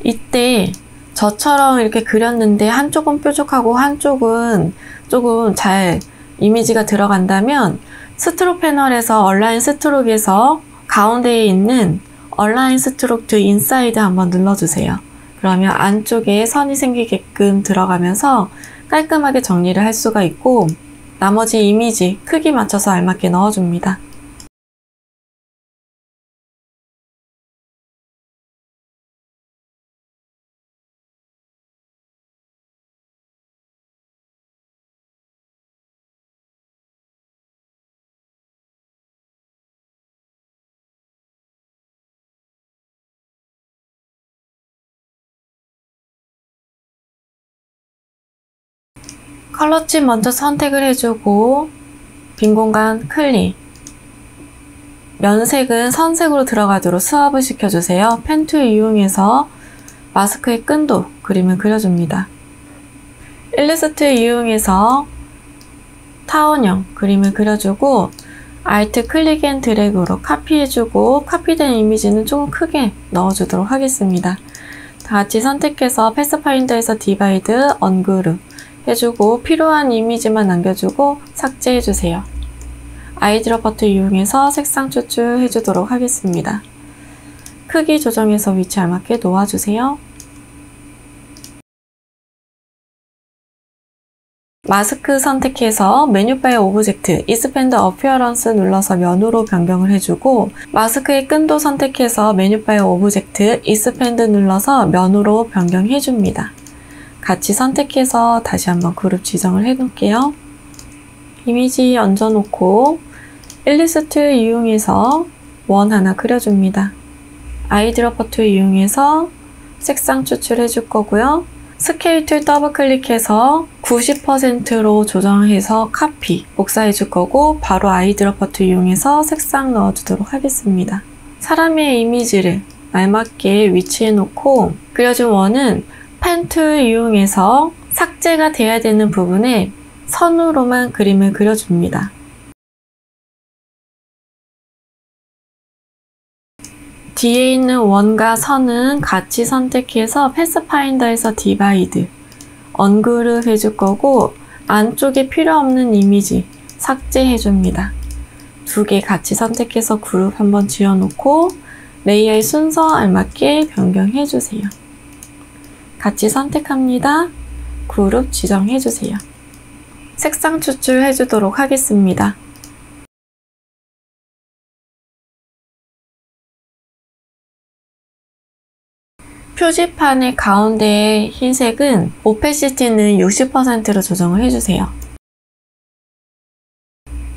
이때 저처럼 이렇게 그렸는데 한쪽은 뾰족하고 한쪽은 조금 잘 이미지가 들어간다면 스트로크 패널에서 얼라인 스트로크에서 가운데에 있는 얼라인 스트로크 to 인사이드 한번 눌러주세요. 그러면 안쪽에 선이 생기게끔 들어가면서 깔끔하게 정리를 할 수가 있고 나머지 이미지 크기 맞춰서 알맞게 넣어줍니다. 컬러칩 먼저 선택을 해주고 빈 공간 클릭. 면색은 선색으로 들어가도록 스왑을 시켜주세요. 펜 툴 이용해서 마스크의 끈도 그림을 그려줍니다. 일러스트 이용해서 타원형 그림을 그려주고 Alt 클릭 앤 드래그로 카피해주고 카피된 이미지는 조금 크게 넣어주도록 하겠습니다. 다 같이 선택해서 패스파인더에서 디바이드, 언그룹 해주고 필요한 이미지만 남겨주고 삭제해주세요. 아이드롭 버튼 이용해서 색상 추출해주도록 하겠습니다. 크기 조정해서 위치 알맞게 놓아주세요. 마스크 선택해서 메뉴바의 오브젝트, 익스펜드 어피어런스 눌러서 면으로 변경을 해주고 마스크의 끈도 선택해서 메뉴바의 오브젝트, 익스펜드 눌러서 면으로 변경해줍니다. 같이 선택해서 다시 한번 그룹 지정을 해놓을게요. 이미지 얹어놓고 일리스트 이용해서 원 하나 그려줍니다. 아이드롭 버튼 이용해서 색상 추출해줄 거고요. 스케일 툴 더블 클릭해서 90%로 조정해서 카피, 복사해 줄 거고 바로 아이드롭 버튼 이용해서 색상 넣어주도록 하겠습니다. 사람의 이미지를 알맞게 위치해 놓고 그려준 원은 펜 툴 이용해서 삭제가 돼야 되는 부분에 선으로만 그림을 그려줍니다. 뒤에 있는 원과 선은 같이 선택해서 패스파인더에서 디바이드, 언그룹 해줄 거고 안쪽에 필요 없는 이미지 삭제해줍니다. 두 개 같이 선택해서 그룹 한번 지어놓고 레이어의 순서 알맞게 변경해주세요. 같이 선택합니다. 그룹 지정해주세요. 색상 추출해주도록 하겠습니다. 표지판의 가운데의 흰색은 오페시티는 60%로 조정을 해주세요.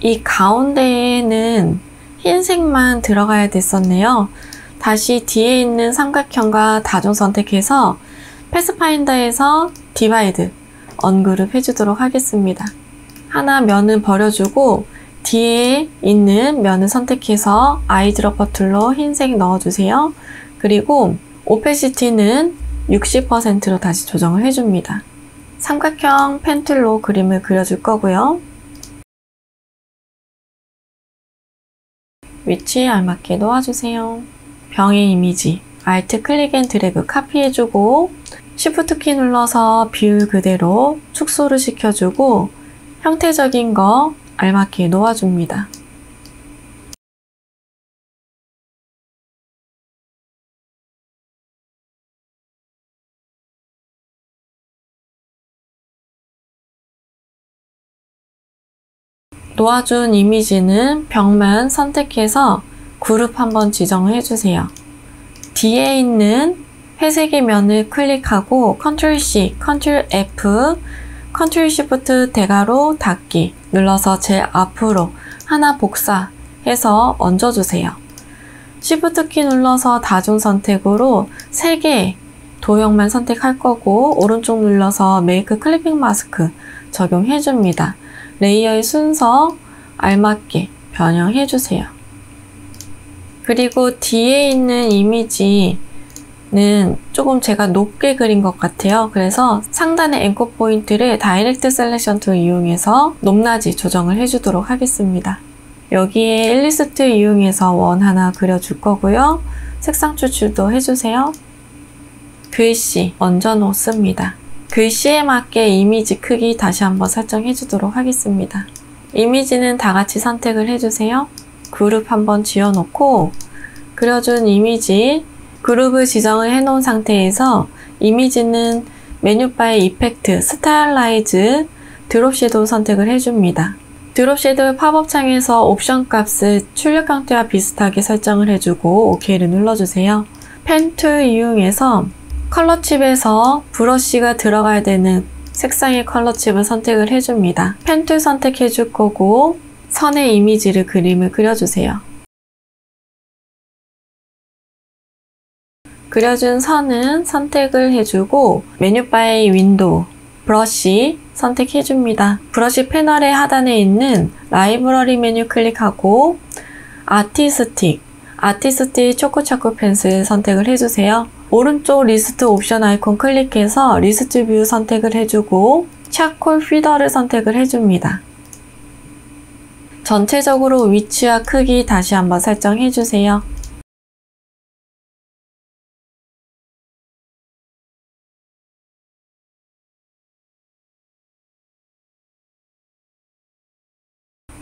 이 가운데에는 흰색만 들어가야 됐었네요. 다시 뒤에 있는 삼각형과 다중 선택해서 패스파인더에서 디바이드, 언그룹 해주도록 하겠습니다. 하나 면은 버려주고 뒤에 있는 면을 선택해서 아이드롭 버튼로 흰색 넣어주세요. 그리고 오페시티는 60%로 다시 조정을 해줍니다. 삼각형 펜 툴로 그림을 그려줄 거고요. 위치에 알맞게 놓아주세요. 병의 이미지, Alt 클릭 앤 드래그 카피해주고 Shift 키 눌러서 비율 그대로 축소를 시켜주고 형태적인 거 알맞게 놓아줍니다. 놓아준 이미지는 벽만 선택해서 그룹 한번 지정을 해주세요. 뒤에 있는 회색의 면을 클릭하고 Ctrl C, Ctrl F, Ctrl Shift 대괄호 닫기 눌러서 제일 앞으로 하나 복사해서 얹어주세요. Shift 키 눌러서 다중 선택으로 3개 도형만 선택할 거고 오른쪽 눌러서 메이크 클리핑 마스크 적용해줍니다. 레이어의 순서 알맞게 변형해주세요. 그리고 뒤에 있는 이미지는 조금 제가 높게 그린 것 같아요. 그래서 상단의 앵커 포인트를 다이렉트 셀렉션 툴 이용해서 높낮이 조정을 해주도록 하겠습니다. 여기에 일리스트 이용해서 원 하나 그려줄 거고요. 색상 추출도 해주세요. 글씨 얹어 놓습니다. 글씨에 맞게 이미지 크기 다시 한번 설정해 주도록 하겠습니다. 이미지는 다 같이 선택을 해주세요. 그룹 한번 지어놓고 그려준 이미지 그룹을 지정을 해놓은 상태에서 이미지는 메뉴바의 이펙트, 스타일라이즈, 드롭 섀도우 선택을 해줍니다. 드롭 섀도우 팝업 창에서 옵션 값을 출력 형태와 비슷하게 설정을 해주고 OK를 눌러주세요. 펜 툴 이용해서 컬러칩에서 브러쉬가 들어가야 되는 색상의 컬러칩을 선택을 해줍니다. 펜 툴 선택해 줄 거고 선의 이미지를 그림을 그려주세요. 그려준 선은 선택을 해주고 메뉴바의 윈도우 브러쉬 선택해줍니다. 브러쉬 패널의 하단에 있는 라이브러리 메뉴 클릭하고 아티스틱 초코초코 펜슬 선택을 해주세요. 오른쪽 리스트 옵션 아이콘 클릭해서 리스트 뷰 선택을 해주고 차콜 피더를 선택을 해줍니다. 전체적으로 위치와 크기 다시 한번 설정해주세요.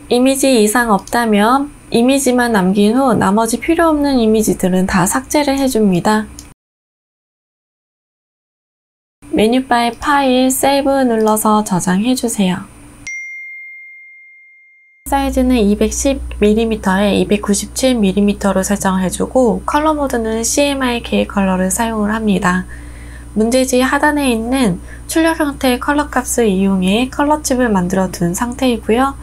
이미지 이상 없다면 이미지만 남긴 후 나머지 필요 없는 이미지들은 다 삭제를 해줍니다. 메뉴바의 파일, 세이브 눌러서 저장해주세요. 사이즈는 210mm에 297mm로 설정을 해주고 컬러 모드는 CMYK 컬러를 사용을 합니다. 문제지 하단에 있는 출력 형태의 컬러 값을 이용해 컬러칩을 만들어 둔 상태이고요.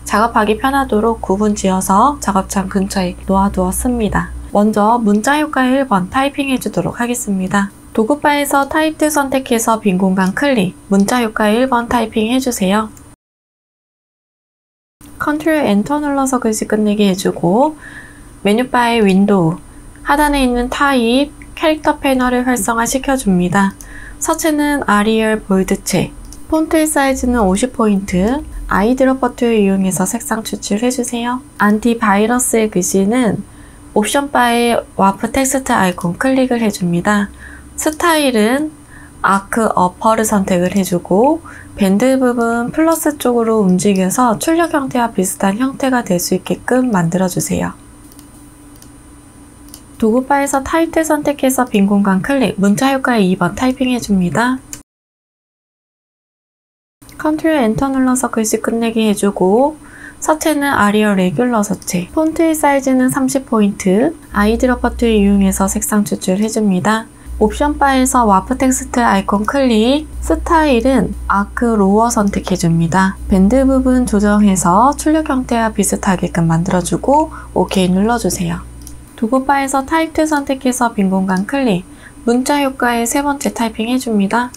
작업하기 편하도록 구분 지어서 작업창 근처에 놓아두었습니다. 먼저 문자 효과 1번 타이핑 해주도록 하겠습니다. 도구바에서 타입2 선택해서 빈 공간 클릭, 문자 효과 1번 타이핑 해주세요. 컨트롤 엔터 눌러서 글씨 끝내기 해주고 메뉴바의 윈도우, 하단에 있는 타입, 캐릭터 패널을 활성화 시켜줍니다. 서체는 아리얼 볼드체, 폰트 사이즈는 50포인트, 아이드롭 버튼을 이용해서 색상 추출해주세요. 안티바이러스의 글씨는 옵션 바의 와프 텍스트 아이콘 클릭을 해줍니다. 스타일은 아크 어퍼를 선택을 해주고 밴드 부분 플러스 쪽으로 움직여서 출력 형태와 비슷한 형태가 될 수 있게끔 만들어주세요. 도구바에서 타입2 선택해서 빈 공간 클릭, 문자 효과의 2번 타이핑 해줍니다. 컨트롤 엔터 눌러서 글씨 끝내기 해주고 서체는 아리얼 레귤러 서체, 폰트의 사이즈는 30포인트, 아이드롭 버튼을 이용해서 색상 추출해줍니다. 옵션 바에서 와프 텍스트 아이콘 클릭, 스타일은 아크 로어 선택해줍니다. 밴드 부분 조정해서 출력 형태와 비슷하게끔 만들어주고 OK 눌러주세요. 도구바에서 타입2 선택해서 빈 공간 클릭, 문자 효과의 세 번째 타이핑 해줍니다.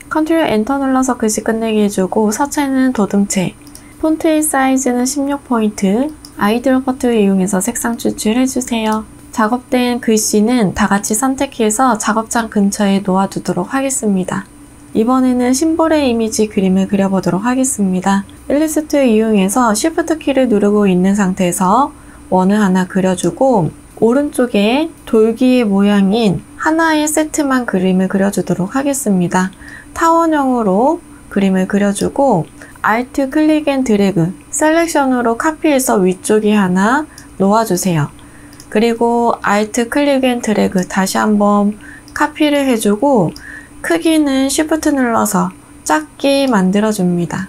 컨트롤 엔터 눌러서 글씨 끝내기 해주고 서체는 도둠체, 폰트의 사이즈는 16포인트, 아이드롭 버튼을 이용해서 색상 추출해주세요. 작업된 글씨는 다같이 선택해서 작업창 근처에 놓아두도록 하겠습니다. 이번에는 심볼의 이미지 그림을 그려보도록 하겠습니다. 일리스트를 이용해서 Shift 키를 누르고 있는 상태에서 원을 하나 그려주고 오른쪽에 돌기의 모양인 하나의 세트만 그림을 그려주도록 하겠습니다. 타원형으로 그림을 그려주고 Alt 클릭 앤 드래그 셀렉션으로 카피해서 위쪽에 하나 놓아주세요. 그리고 Alt 클릭 앤 드래그 다시 한번 카피를 해주고 크기는 Shift 눌러서 작게 만들어줍니다.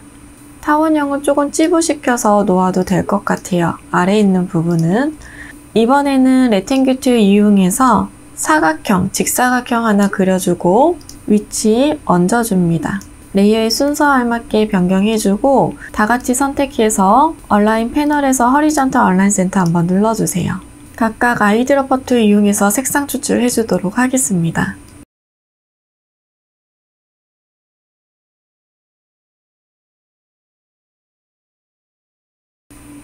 타원형은 조금 찌부시켜서 놓아도 될 것 같아요. 아래에 있는 부분은. 이번에는 레탱귤 툴 이용해서 사각형, 직사각형 하나 그려주고 위치 얹어줍니다. 레이어의 순서 알맞게 변경해주고 다같이 선택해서 얼라인 패널에서 허리전탈 얼라인 센터 한번 눌러주세요. 각각 아이드롭 버튼 이용해서 색상 추출해주도록 하겠습니다.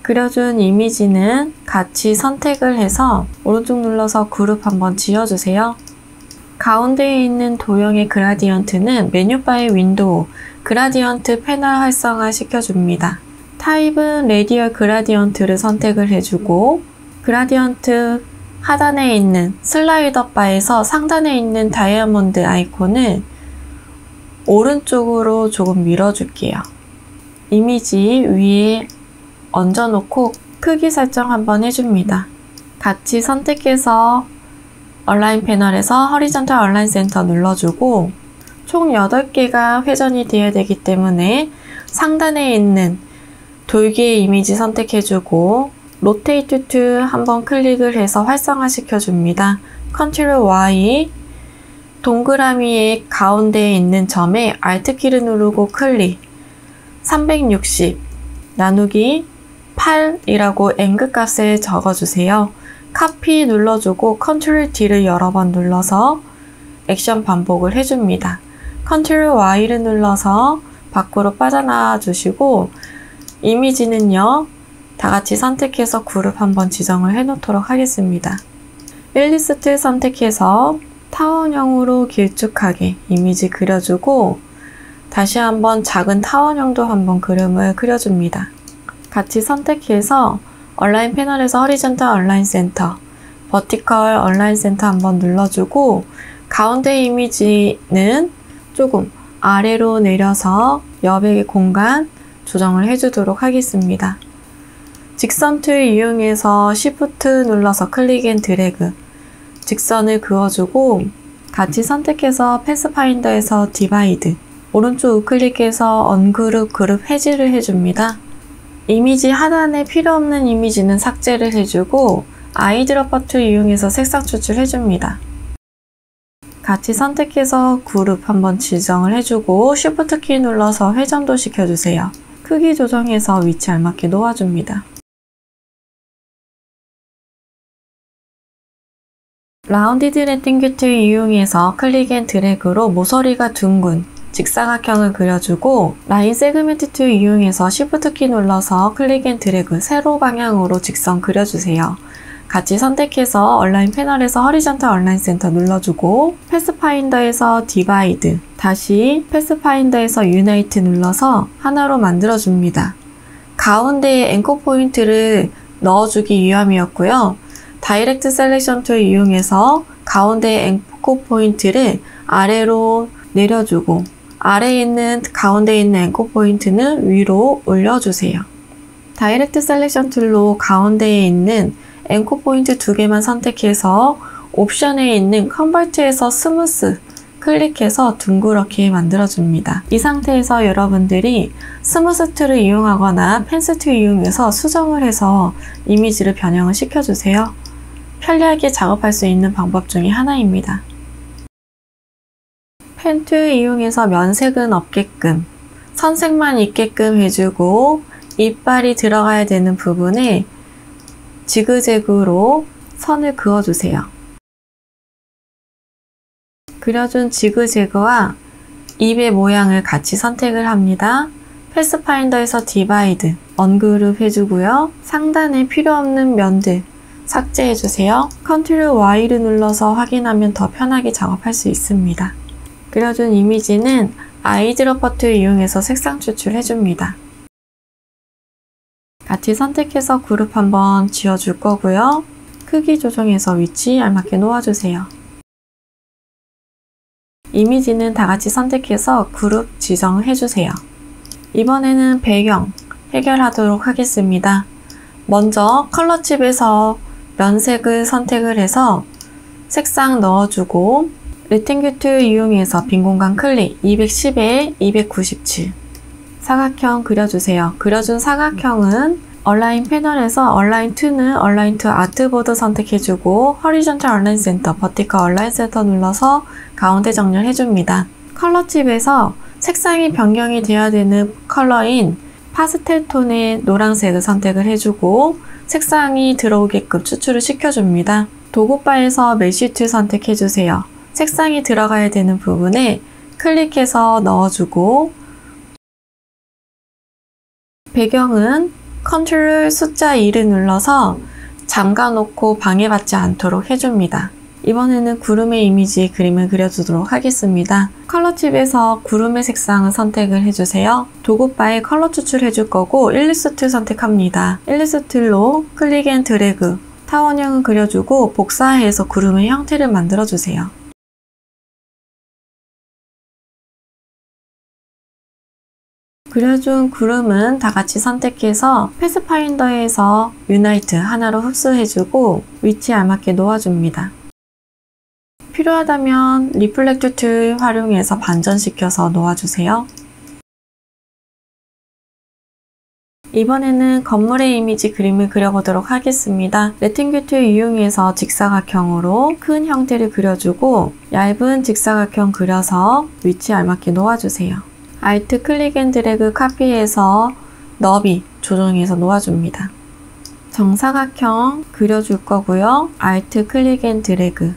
그려준 이미지는 같이 선택을 해서 오른쪽 눌러서 그룹 한번 지어주세요. 가운데에 있는 도형의 그라디언트는 메뉴바의 윈도우, 그라디언트 패널 활성화 시켜줍니다. 타입은 레디얼 그라디언트를 선택을 해주고 그라디언트 하단에 있는 슬라이더 바에서 상단에 있는 다이아몬드 아이콘을 오른쪽으로 조금 밀어줄게요. 이미지 위에 얹어놓고 크기 설정 한번 해줍니다. 같이 선택해서 얼라인 패널에서 허리전탈 얼라인 센터 눌러주고 총 8개가 회전이 되어야 되기 때문에 상단에 있는 돌기의 이미지 선택해주고 로테이트 툴 한번 클릭을 해서 활성화 시켜줍니다. 컨트롤 Y 동그라미의 가운데에 있는 점에 Alt 키를 누르고 클릭 360 나누기 8이라고 앵글 값을 적어주세요. 카피 눌러주고 컨트롤 D를 여러 번 눌러서 액션 반복을 해줍니다. 컨트롤 Y를 눌러서 밖으로 빠져나와 주시고 이미지는요, 다 같이 선택해서 그룹 한번 지정을 해 놓도록 하겠습니다. 일리스트 선택해서 타원형으로 길쭉하게 이미지 그려주고 다시 한번 작은 타원형도 한번 그림을 그려줍니다. 같이 선택해서 얼라인 패널에서 허리전탈 얼라인 센터, 버티컬 얼라인 센터 한번 눌러주고 가운데 이미지는 조금 아래로 내려서 여백의 공간 조정을 해주도록 하겠습니다. 직선 툴 이용해서 Shift 눌러서 클릭 앤 드래그 직선을 그어주고 같이 선택해서 패스파인더에서 디바이드 오른쪽 우클릭해서 언그룹 그룹 해지를 해줍니다. 이미지 하단에 필요없는 이미지는 삭제를 해주고 아이드로퍼 툴 이용해서 색상 추출해줍니다. 같이 선택해서 그룹 한번 지정을 해주고 Shift 키 눌러서 회전도 시켜주세요. 크기 조정해서 위치 알맞게 놓아줍니다. 라운디드 레팅규 툴 이용해서 클릭 앤 드래그로 모서리가 둥근 직사각형을 그려주고 라인 세그멘트 툴 이용해서 Shift 키 눌러서 클릭 앤 드래그 세로 방향으로 직선 그려주세요. 같이 선택해서 얼라인 패널에서 허리전탈 얼라인 센터 눌러주고 패스파인더에서 디바이드 다시 패스파인더에서 유나이트 눌러서 하나로 만들어줍니다. 가운데에 앵커 포인트를 넣어주기 위함이었고요. 다이렉트 셀렉션 툴 이용해서 가운데 앵커 포인트를 아래로 내려주고 아래에 있는 가운데에 있는 앵커 포인트는 위로 올려주세요. 다이렉트 셀렉션 툴로 가운데에 있는 앵커 포인트 2개만 선택해서 옵션에 있는 컨버트에서 스무스 클릭해서 둥그렇게 만들어줍니다. 이 상태에서 여러분들이 스무스 툴을 이용하거나 펜슬 툴 이용해서 수정을 해서 이미지를 변형을 시켜주세요. 편리하게 작업할 수 있는 방법 중에 하나입니다. 펜 툴 이용해서 면색은 없게끔 선색만 있게끔 해주고 이빨이 들어가야 되는 부분에 지그재그로 선을 그어주세요. 그려준 지그재그와 입의 모양을 같이 선택을 합니다. 패스파인더에서 디바이드, 언그룹 해주고요. 상단에 필요없는 면들 삭제해주세요. 컨트롤 Y를 눌러서 확인하면 더 편하게 작업할 수 있습니다. 그려준 이미지는 아이드로퍼 툴 이용해서 색상 추출해줍니다. 같이 선택해서 그룹 한번 지어줄 거고요. 크기 조정해서 위치 알맞게 놓아주세요. 이미지는 다 같이 선택해서 그룹 지정해주세요. 이번에는 배경 해결하도록 하겠습니다. 먼저 컬러 칩에서 면색을 선택을 해서 색상 넣어주고 레팅규 툴 이용해서 빈 공간 클릭 210에 297 사각형 그려주세요. 그려준 사각형은 얼라인 패널에서 얼라인 2는 얼라인 2 아트보드 선택해주고 허리전탈 얼라인 센터, 버티컬 얼라인 센터 눌러서 가운데 정렬해줍니다. 컬러 칩에서 색상이 변경이 되어야 되는 컬러인 파스텔 톤의 노란색을 선택을 해주고 색상이 들어오게끔 추출을 시켜줍니다. 도구바에서 메쉬 툴 선택해주세요. 색상이 들어가야 되는 부분에 클릭해서 넣어주고 배경은 컨트롤 숫자 2를 눌러서 잠가놓고 방해받지 않도록 해줍니다. 이번에는 구름의 이미지 그림을 그려주도록 하겠습니다. 컬러 칩에서 구름의 색상을 선택을 해주세요. 도구바에 컬러 추출해줄 거고 일리스 툴 선택합니다. 일리스 툴로 클릭 앤 드래그 타원형을 그려주고 복사해서 구름의 형태를 만들어주세요. 그려준 구름은 다 같이 선택해서 패스파인더에서 유나이트 하나로 흡수해주고 위치에 알맞게 놓아줍니다. 필요하다면 리플렉트 툴 활용해서 반전시켜서 놓아주세요. 이번에는 건물의 이미지 그림을 그려보도록 하겠습니다. 레팅규 툴 이용해서 직사각형으로 큰 형태를 그려주고 얇은 직사각형 그려서 위치에 알맞게 놓아주세요. Alt 클릭 앤 드래그 카피해서 너비 조정해서 놓아줍니다. 정사각형 그려줄 거고요. Alt 클릭 앤 드래그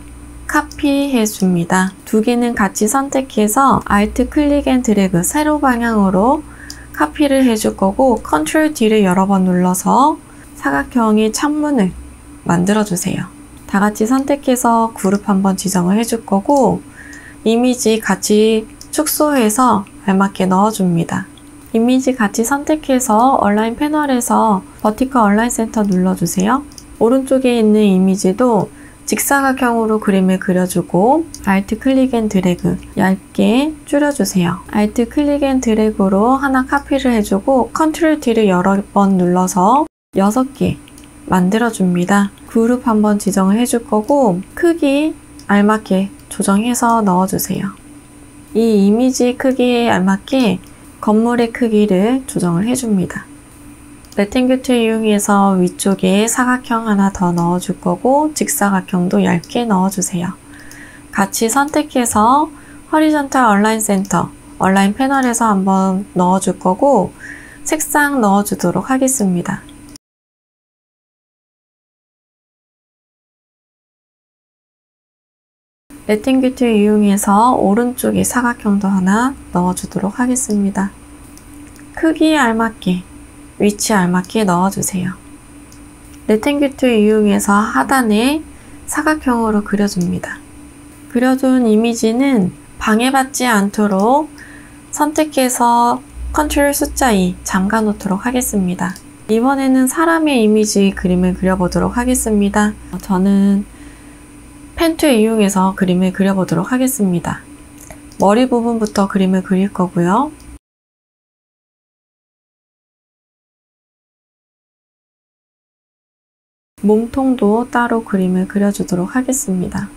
카피해 줍니다. 두 개는 같이 선택해서 Alt 클릭 앤 드래그 세로 방향으로 카피를 해줄 거고 Ctrl D를 여러 번 눌러서 사각형의 창문을 만들어 주세요. 다 같이 선택해서 그룹 한번 지정을 해줄 거고 이미지 같이 축소해서 알맞게 넣어줍니다. 이미지 같이 선택해서 얼라인 패널에서 버티컬 얼라인 센터 눌러주세요. 오른쪽에 있는 이미지도 직사각형으로 그림을 그려주고 Alt 클릭 앤 드래그 얇게 줄여주세요. Alt 클릭 앤 드래그로 하나 카피를 해주고 Ctrl D를 여러 번 눌러서 6개 만들어줍니다. 그룹 한번 지정을 해줄 거고 크기 알맞게 조정해서 넣어주세요. 이 이미지 크기에 알맞게 건물의 크기를 조정을 해줍니다. 레탱글 툴 이용해서 위쪽에 사각형 하나 더 넣어줄 거고 직사각형도 얇게 넣어주세요. 같이 선택해서 호리존탈 얼라인 센터, 얼라인 패널에서 한번 넣어줄 거고 색상 넣어주도록 하겠습니다. 레탱글 툴 이용해서 오른쪽에 사각형도 하나 넣어주도록 하겠습니다. 크기에 알맞게 위치에 알맞게 넣어주세요. 레탱글 툴 이용해서 하단에 사각형으로 그려줍니다. 그려둔 이미지는 방해받지 않도록 선택해서 Ctrl 숫자 2 잠가 놓도록 하겠습니다. 이번에는 사람의 이미지 그림을 그려보도록 하겠습니다. 저는 펜 툴 이용해서 그림을 그려보도록 하겠습니다. 머리 부분부터 그림을 그릴 거고요. 몸통도 따로 그림을 그려주도록 하겠습니다.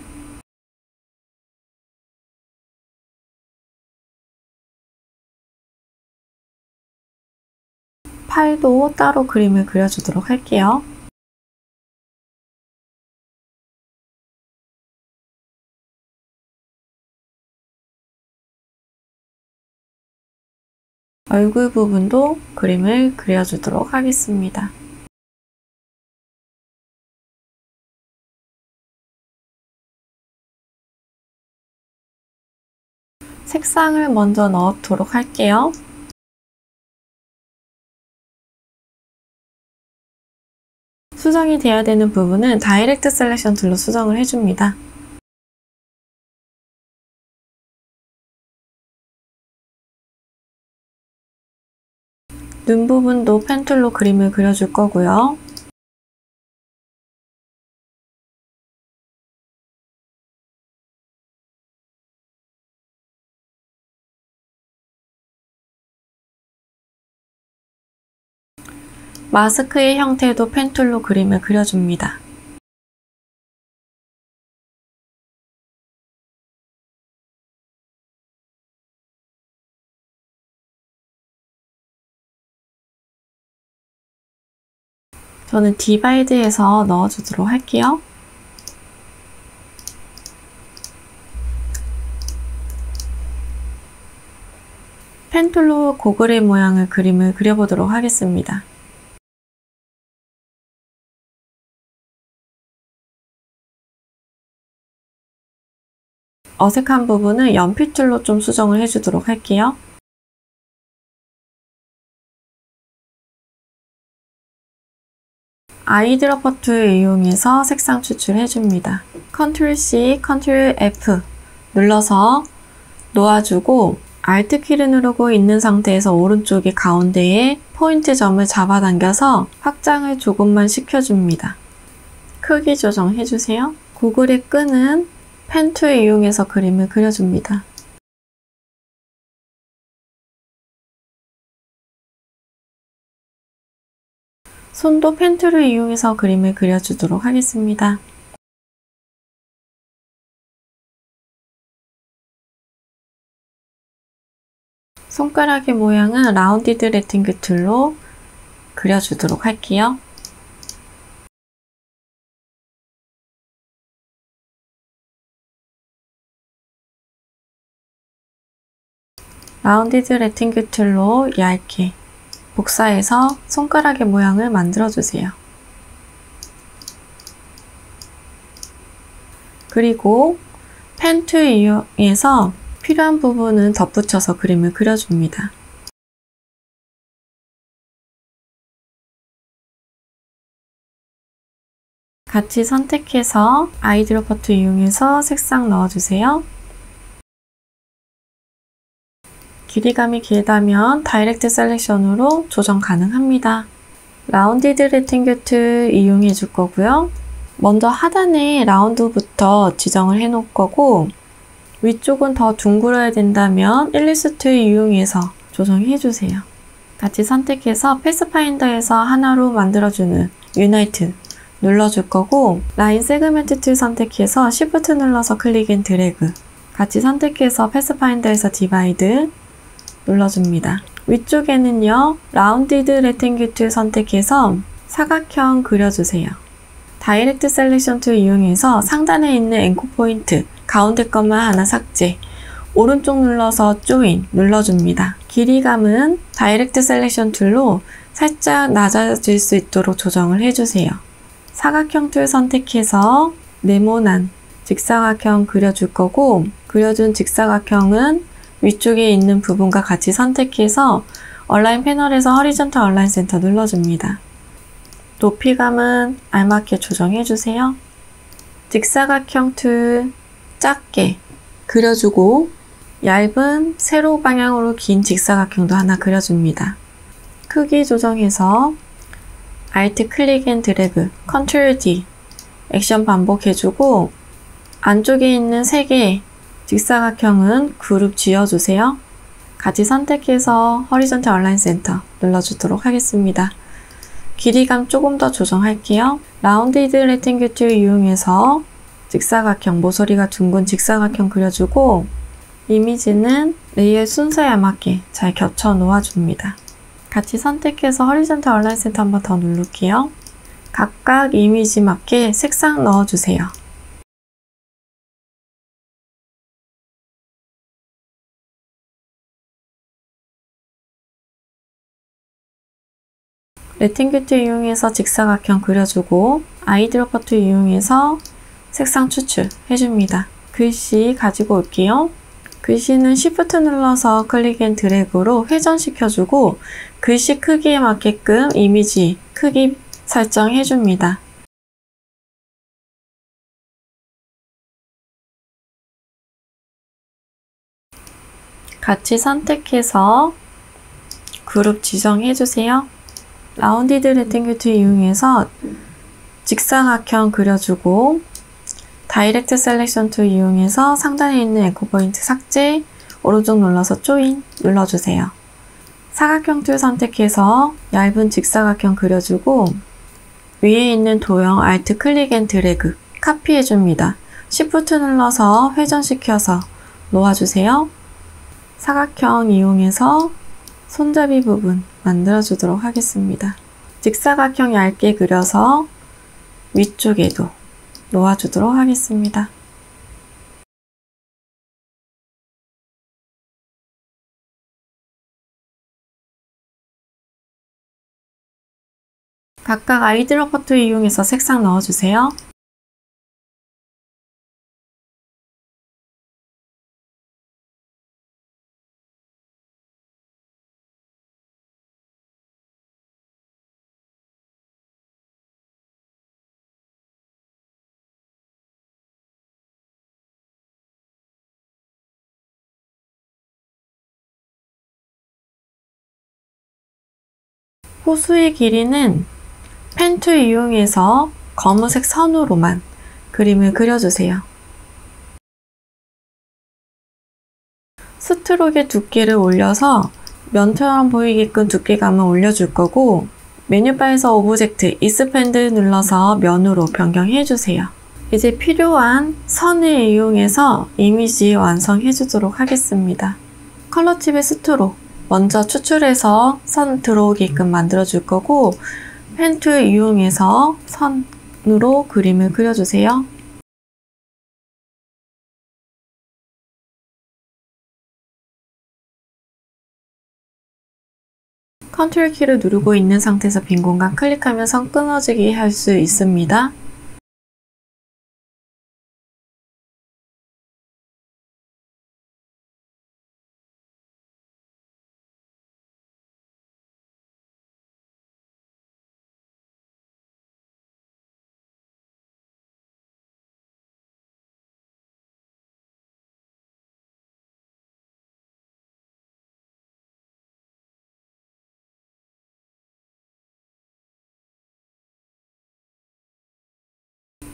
팔도 따로 그림을 그려주도록 할게요. 얼굴 부분도 그림을 그려주도록 하겠습니다. 색상을 먼저 넣도록 할게요. 수정이 돼야 되는 부분은 다이렉트 셀렉션 툴로 수정을 해줍니다. 눈 부분도 펜 툴로 그림을 그려줄 거고요. 마스크의 형태도 펜 툴로 그림을 그려줍니다. 저는 디바이드해서 넣어주도록 할게요. 펜 툴로 고글의 모양을 그림을 그려보도록 하겠습니다. 어색한 부분은 연필 툴로 좀 수정을 해주도록 할게요. 아이드로퍼 툴 이용해서 색상 추출해줍니다. Ctrl C, Ctrl F 눌러서 놓아주고 Alt 키를 누르고 있는 상태에서 오른쪽에 가운데에 포인트 점을 잡아당겨서 확장을 조금만 시켜줍니다. 크기 조정해주세요. 고글의 끈은 펜 툴 이용해서 그림을 그려줍니다. 손도 펜 툴을 이용해서 그림을 그려주도록 하겠습니다. 손가락의 모양은 라운디드 레팅글 툴로 그려주도록 할게요. 라운디드 레팅글 툴로 얇게 복사해서 손가락의 모양을 만들어주세요. 그리고 펜 툴 이용해서 필요한 부분은 덧붙여서 그림을 그려줍니다. 같이 선택해서 아이드로퍼 툴 이용해서 색상 넣어주세요. 길이감이 길다면 다이렉트 셀렉션으로 조정 가능합니다. 라운디드 레팅귤 툴 이용해 줄 거고요. 먼저 하단에 라운드부터 지정을 해 놓을 거고, 위쪽은 더 둥글어야 된다면 일리스 툴 이용해서 조정해 주세요. 같이 선택해서 패스파인더에서 하나로 만들어주는 유나이트 눌러줄 거고, 라인 세그멘트 툴 선택해서 Shift 눌러서 클릭 앤 드래그, 같이 선택해서 패스파인더에서 디바이드 눌러줍니다. 위쪽에는요, 라운디드 레팅귤 툴 선택해서 사각형 그려주세요. 다이렉트 셀렉션 툴 이용해서 상단에 있는 앵커 포인트, 가운데 것만 하나 삭제, 오른쪽 눌러서 조인 눌러줍니다. 길이감은 다이렉트 셀렉션 툴로 살짝 낮아질 수 있도록 조정을 해주세요. 사각형 툴 선택해서 네모난 직사각형 그려줄 거고, 그려준 직사각형은 위쪽에 있는 부분과 같이 선택해서 얼라인 패널에서 허리존탈 얼라인 센터 눌러줍니다. 높이감은 알맞게 조정해주세요. 직사각형 툴 작게 그려주고, 얇은 세로 방향으로 긴 직사각형도 하나 그려줍니다. 크기 조정해서 Alt 클릭 앤 드래그, Ctrl D 액션 반복해주고, 안쪽에 있는 3개의 직사각형은 그룹 지어주세요. 같이 선택해서 허리존탈 얼라인 센터 눌러주도록 하겠습니다. 길이감 조금 더 조정할게요. 라운디드 레팅귤 툴 이용해서 직사각형, 모서리가 둥근 직사각형 그려주고, 이미지는 레이어 순서에 맞게 잘 겹쳐 놓아줍니다. 같이 선택해서 허리존탈 얼라인 센터 한 번 더 누를게요. 각각 이미지 맞게 색상 넣어주세요. 레팅귤 툴 이용해서 직사각형 그려주고, 아이드로퍼 툴 이용해서 색상 추출 해줍니다. 글씨 가지고 올게요. 글씨는 Shift 눌러서 클릭 앤 드래그로 회전시켜주고, 글씨 크기에 맞게끔 이미지 크기 설정해줍니다. 같이 선택해서 그룹 지정해주세요. 라운디드 레팅귤 툴 이용해서 직사각형 그려주고, 다이렉트 셀렉션 툴 이용해서 상단에 있는 앵커 포인트 삭제, 오른쪽 눌러서 조인 눌러주세요. 사각형 툴 선택해서 얇은 직사각형 그려주고, 위에 있는 도형 Alt 클릭 앤 드래그 카피해줍니다. Shift 눌러서 회전시켜서 놓아주세요. 사각형 이용해서 손잡이 부분 만들어주도록 하겠습니다. 직사각형 얇게 그려서 위쪽에도 놓아주도록 하겠습니다. 각각 아이드로퍼 툴 이용해서 색상 넣어주세요. 호수의 길이는 펜 툴 이용해서 검은색 선으로만 그림을 그려주세요. 스트로크의 두께를 올려서 면처럼 보이게끔 두께감을 올려줄 거고, 메뉴바에서 오브젝트, 익스펜드 눌러서 면으로 변경해주세요. 이제 필요한 선을 이용해서 이미지 완성해 주도록 하겠습니다. 컬러칩의 스트로크 먼저 추출해서 선 들어오게끔 만들어 줄 거고, 펜 툴 이용해서 선으로 그림을 그려주세요. 컨트롤 키를 누르고 있는 상태에서 빈 공간 클릭하면 선 끊어지게 할 수 있습니다.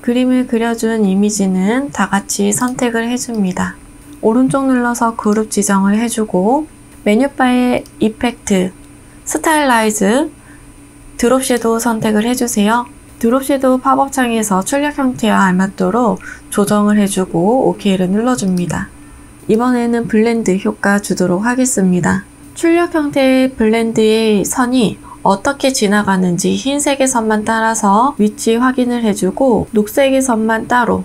그림을 그려준 이미지는 다 같이 선택을 해줍니다. 오른쪽 눌러서 그룹 지정을 해주고 메뉴바의 이펙트, 스타일라이즈, 드롭 섀도우 선택을 해주세요. 드롭 섀도우 팝업 창에서 출력 형태와 알맞도록 조정을 해주고 OK를 눌러줍니다. 이번에는 블렌드 효과 주도록 하겠습니다. 출력 형태의 블렌드의 선이 어떻게 지나가는지 흰색의 선만 따라서 위치 확인을 해주고 녹색의 선만 따로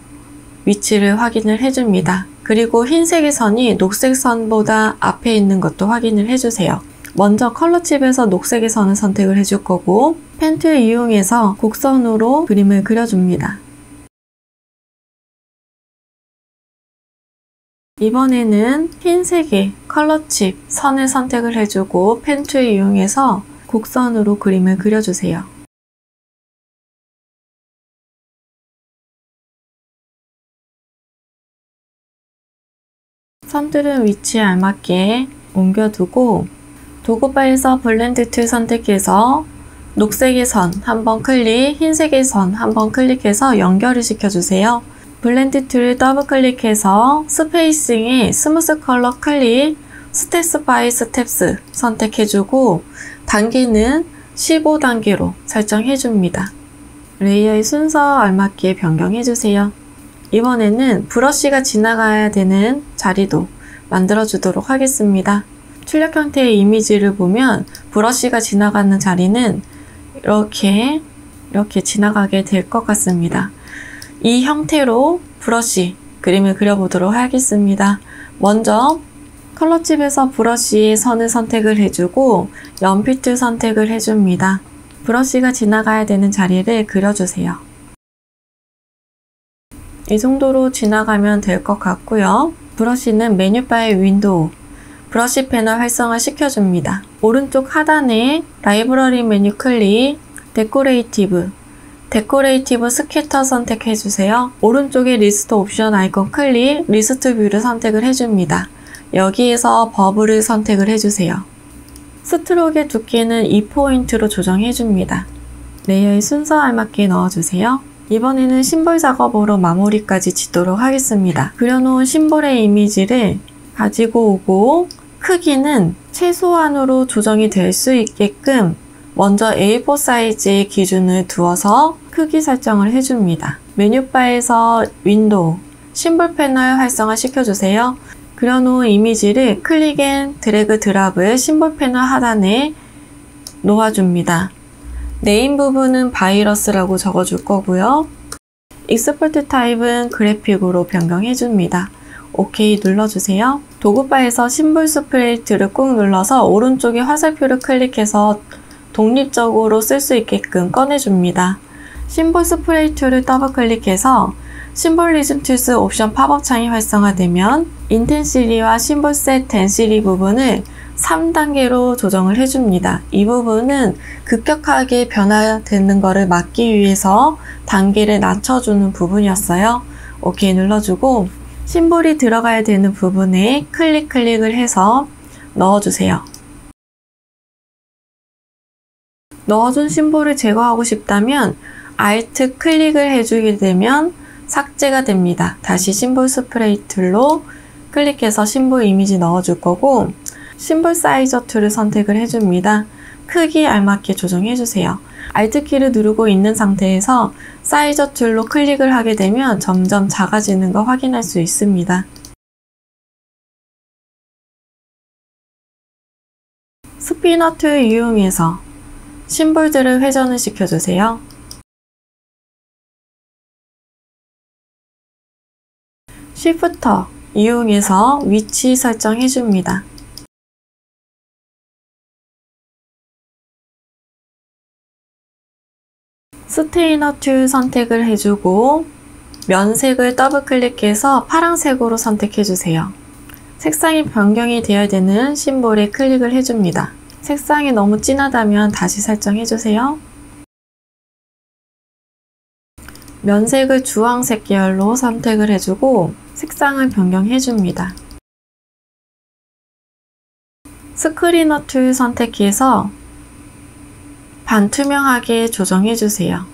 위치를 확인을 해줍니다. 그리고 흰색의 선이 녹색 선보다 앞에 있는 것도 확인을 해주세요. 먼저 컬러칩에서 녹색의 선을 선택을 해줄 거고 펜툴 이용해서 곡선으로 그림을 그려줍니다. 이번에는 흰색의 컬러칩 선을 선택을 해주고 펜툴 이용해서 곡선으로 그림을 그려주세요. 선들은 위치에 알맞게 옮겨두고 도구바에서 블렌드 툴 선택해서 녹색의 선 한번 클릭, 흰색의 선 한번 클릭해서 연결을 시켜주세요. 블렌드 툴을 더블 클릭해서 스페이싱에 스무스 컬러 클릭, 스텝스 바이 스텝스 선택해주고 단계는 15단계로 설정해줍니다. 레이어의 순서 알맞게 변경해주세요. 이번에는 브러쉬가 지나가야 되는 자리도 만들어주도록 하겠습니다. 출력 형태의 이미지를 보면 브러쉬가 지나가는 자리는 이렇게 지나가게 될 것 같습니다. 이 형태로 브러쉬 그림을 그려보도록 하겠습니다. 먼저 컬러칩에서 브러쉬의 선을 선택을 해주고 연필 선택을 해줍니다. 브러쉬가 지나가야 되는 자리를 그려주세요. 이 정도로 지나가면 될 것 같고요. 브러쉬는 메뉴바의 윈도우, 브러쉬 패널 활성화 시켜줍니다. 오른쪽 하단에 라이브러리 메뉴 클릭, 데코레이티브 스캐터 선택해주세요. 오른쪽에 리스트 옵션 아이콘 클릭, 리스트 뷰를 선택을 해줍니다. 여기에서 버블을 선택을 해주세요. 스트로크의 두께는 2포인트로 조정해줍니다. 레이어의 순서 알맞게 넣어주세요. 이번에는 심볼 작업으로 마무리까지 짓도록 하겠습니다. 그려놓은 심볼의 이미지를 가지고 오고 크기는 최소한으로 조정이 될 수 있게끔 먼저 A4 사이즈의 기준을 두어서 크기 설정을 해줍니다. 메뉴바에서 윈도우, 심볼 패널 활성화 시켜주세요. 그려놓은 이미지를 클릭 앤 드래그 드랍을 심볼 패널 하단에 놓아줍니다. 네임 부분은 바이러스라고 적어줄 거고요. 익스포트 타입은 그래픽으로 변경해줍니다. OK 눌러주세요. 도구바에서 심볼 스프레이트를 꾹 눌러서 오른쪽에 화살표를 클릭해서 독립적으로 쓸 수 있게끔 꺼내줍니다. 심볼 스프레이트를 더블 클릭해서 심볼리즘 툴스 옵션 팝업 창이 활성화되면 인텐시리와 심볼 셋 덴시리 부분을 3단계로 조정을 해줍니다. 이 부분은 급격하게 변화되는 것을 막기 위해서 단계를 낮춰주는 부분이었어요. OK 눌러주고 심볼이 들어가야 되는 부분에 클릭을 해서 넣어주세요. 넣어준 심볼을 제거하고 싶다면 Alt 클릭을 해주게 되면 삭제가 됩니다. 다시 심볼 스프레이 툴로 클릭해서 심볼 이미지 넣어줄 거고 심볼 사이저 툴을 선택을 해줍니다. 크기 알맞게 조정해주세요. Alt 키를 누르고 있는 상태에서 사이저 툴로 클릭을 하게 되면 점점 작아지는 거 확인할 수 있습니다. 스피너 툴 이용해서 심볼들을 회전을 시켜주세요. 쉬프터 이용해서 위치 설정해줍니다. 스테이너 툴 선택을 해주고 면색을 더블 클릭해서 파란색으로 선택해주세요. 색상이 변경이 되어야 되는 심볼에 클릭을 해줍니다. 색상이 너무 진하다면 다시 설정해주세요. 면색을 주황색 계열로 선택을 해주고 색상을 변경해줍니다. 스크리너 툴 선택해서 반투명하게 조정해주세요.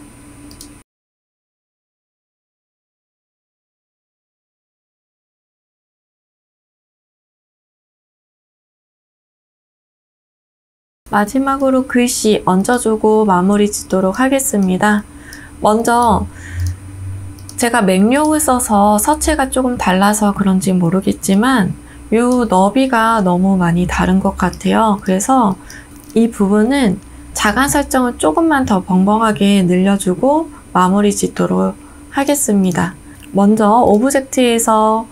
마지막으로 글씨 얹어주고 마무리 짓도록 하겠습니다. 먼저 제가 맥용을 써서 서체가 조금 달라서 그런지 모르겠지만 이 너비가 너무 많이 다른 것 같아요. 그래서 이 부분은 자간 설정을 조금만 더 벙벙하게 늘려주고 마무리 짓도록 하겠습니다. 먼저 오브젝트에서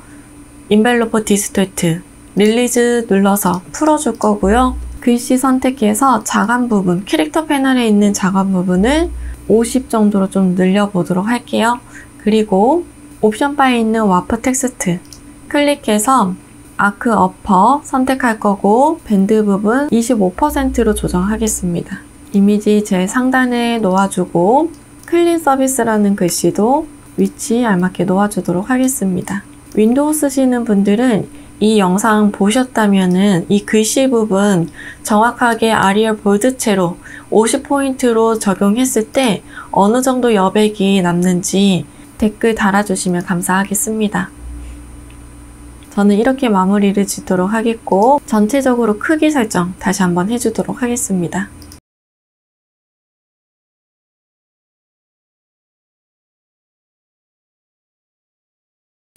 인벨로퍼 디스토트 릴리즈 눌러서 풀어줄 거고요. 글씨 선택해서 자간 부분, 캐릭터 패널에 있는 자간 부분을 50 정도로 좀 늘려보도록 할게요. 그리고 옵션 바에 있는 와프 텍스트 클릭해서 아크 어퍼 선택할 거고 밴드 부분 25%로 조정하겠습니다. 이미지 제일 상단에 놓아주고 클린 서비스라는 글씨도 위치 알맞게 놓아주도록 하겠습니다. 윈도우 쓰시는 분들은 이 영상 보셨다면은 이 글씨 부분 정확하게 아리얼 볼드체로 50포인트로 적용했을 때 어느 정도 여백이 남는지 댓글 달아주시면 감사하겠습니다. 저는 이렇게 마무리를 짓도록 하겠고 전체적으로 크기 설정 다시 한번 해주도록 하겠습니다.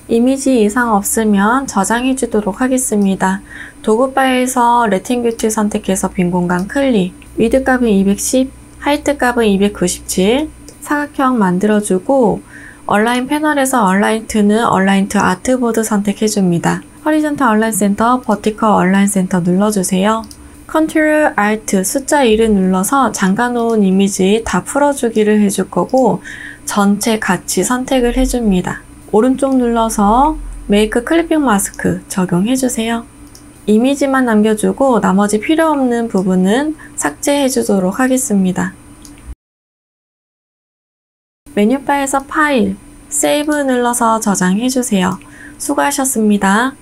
이미지 이상 없으면 저장해 주도록 하겠습니다. 도구 바에서 레팅규트 선택해서 빈 공간 클릭, 위드 값은 210, 하이트 값은 297, 사각형 만들어주고 얼라인 패널에서 얼라인 to는 얼라인 to 아트보드 선택해 줍니다. 허리존탈 얼라인 센터, 버티컬 얼라인 센터 눌러주세요. 컨트롤 Alt 숫자 1을 눌러서 잠가놓은 이미지 다 풀어주기를 해줄 거고 전체 같이 선택을 해줍니다. 오른쪽 눌러서 메이크 클리핑 마스크 적용해주세요. 이미지만 남겨주고 나머지 필요 없는 부분은 삭제해주도록 하겠습니다. 메뉴바에서 파일, 세이브 눌러서 저장해주세요. 수고하셨습니다.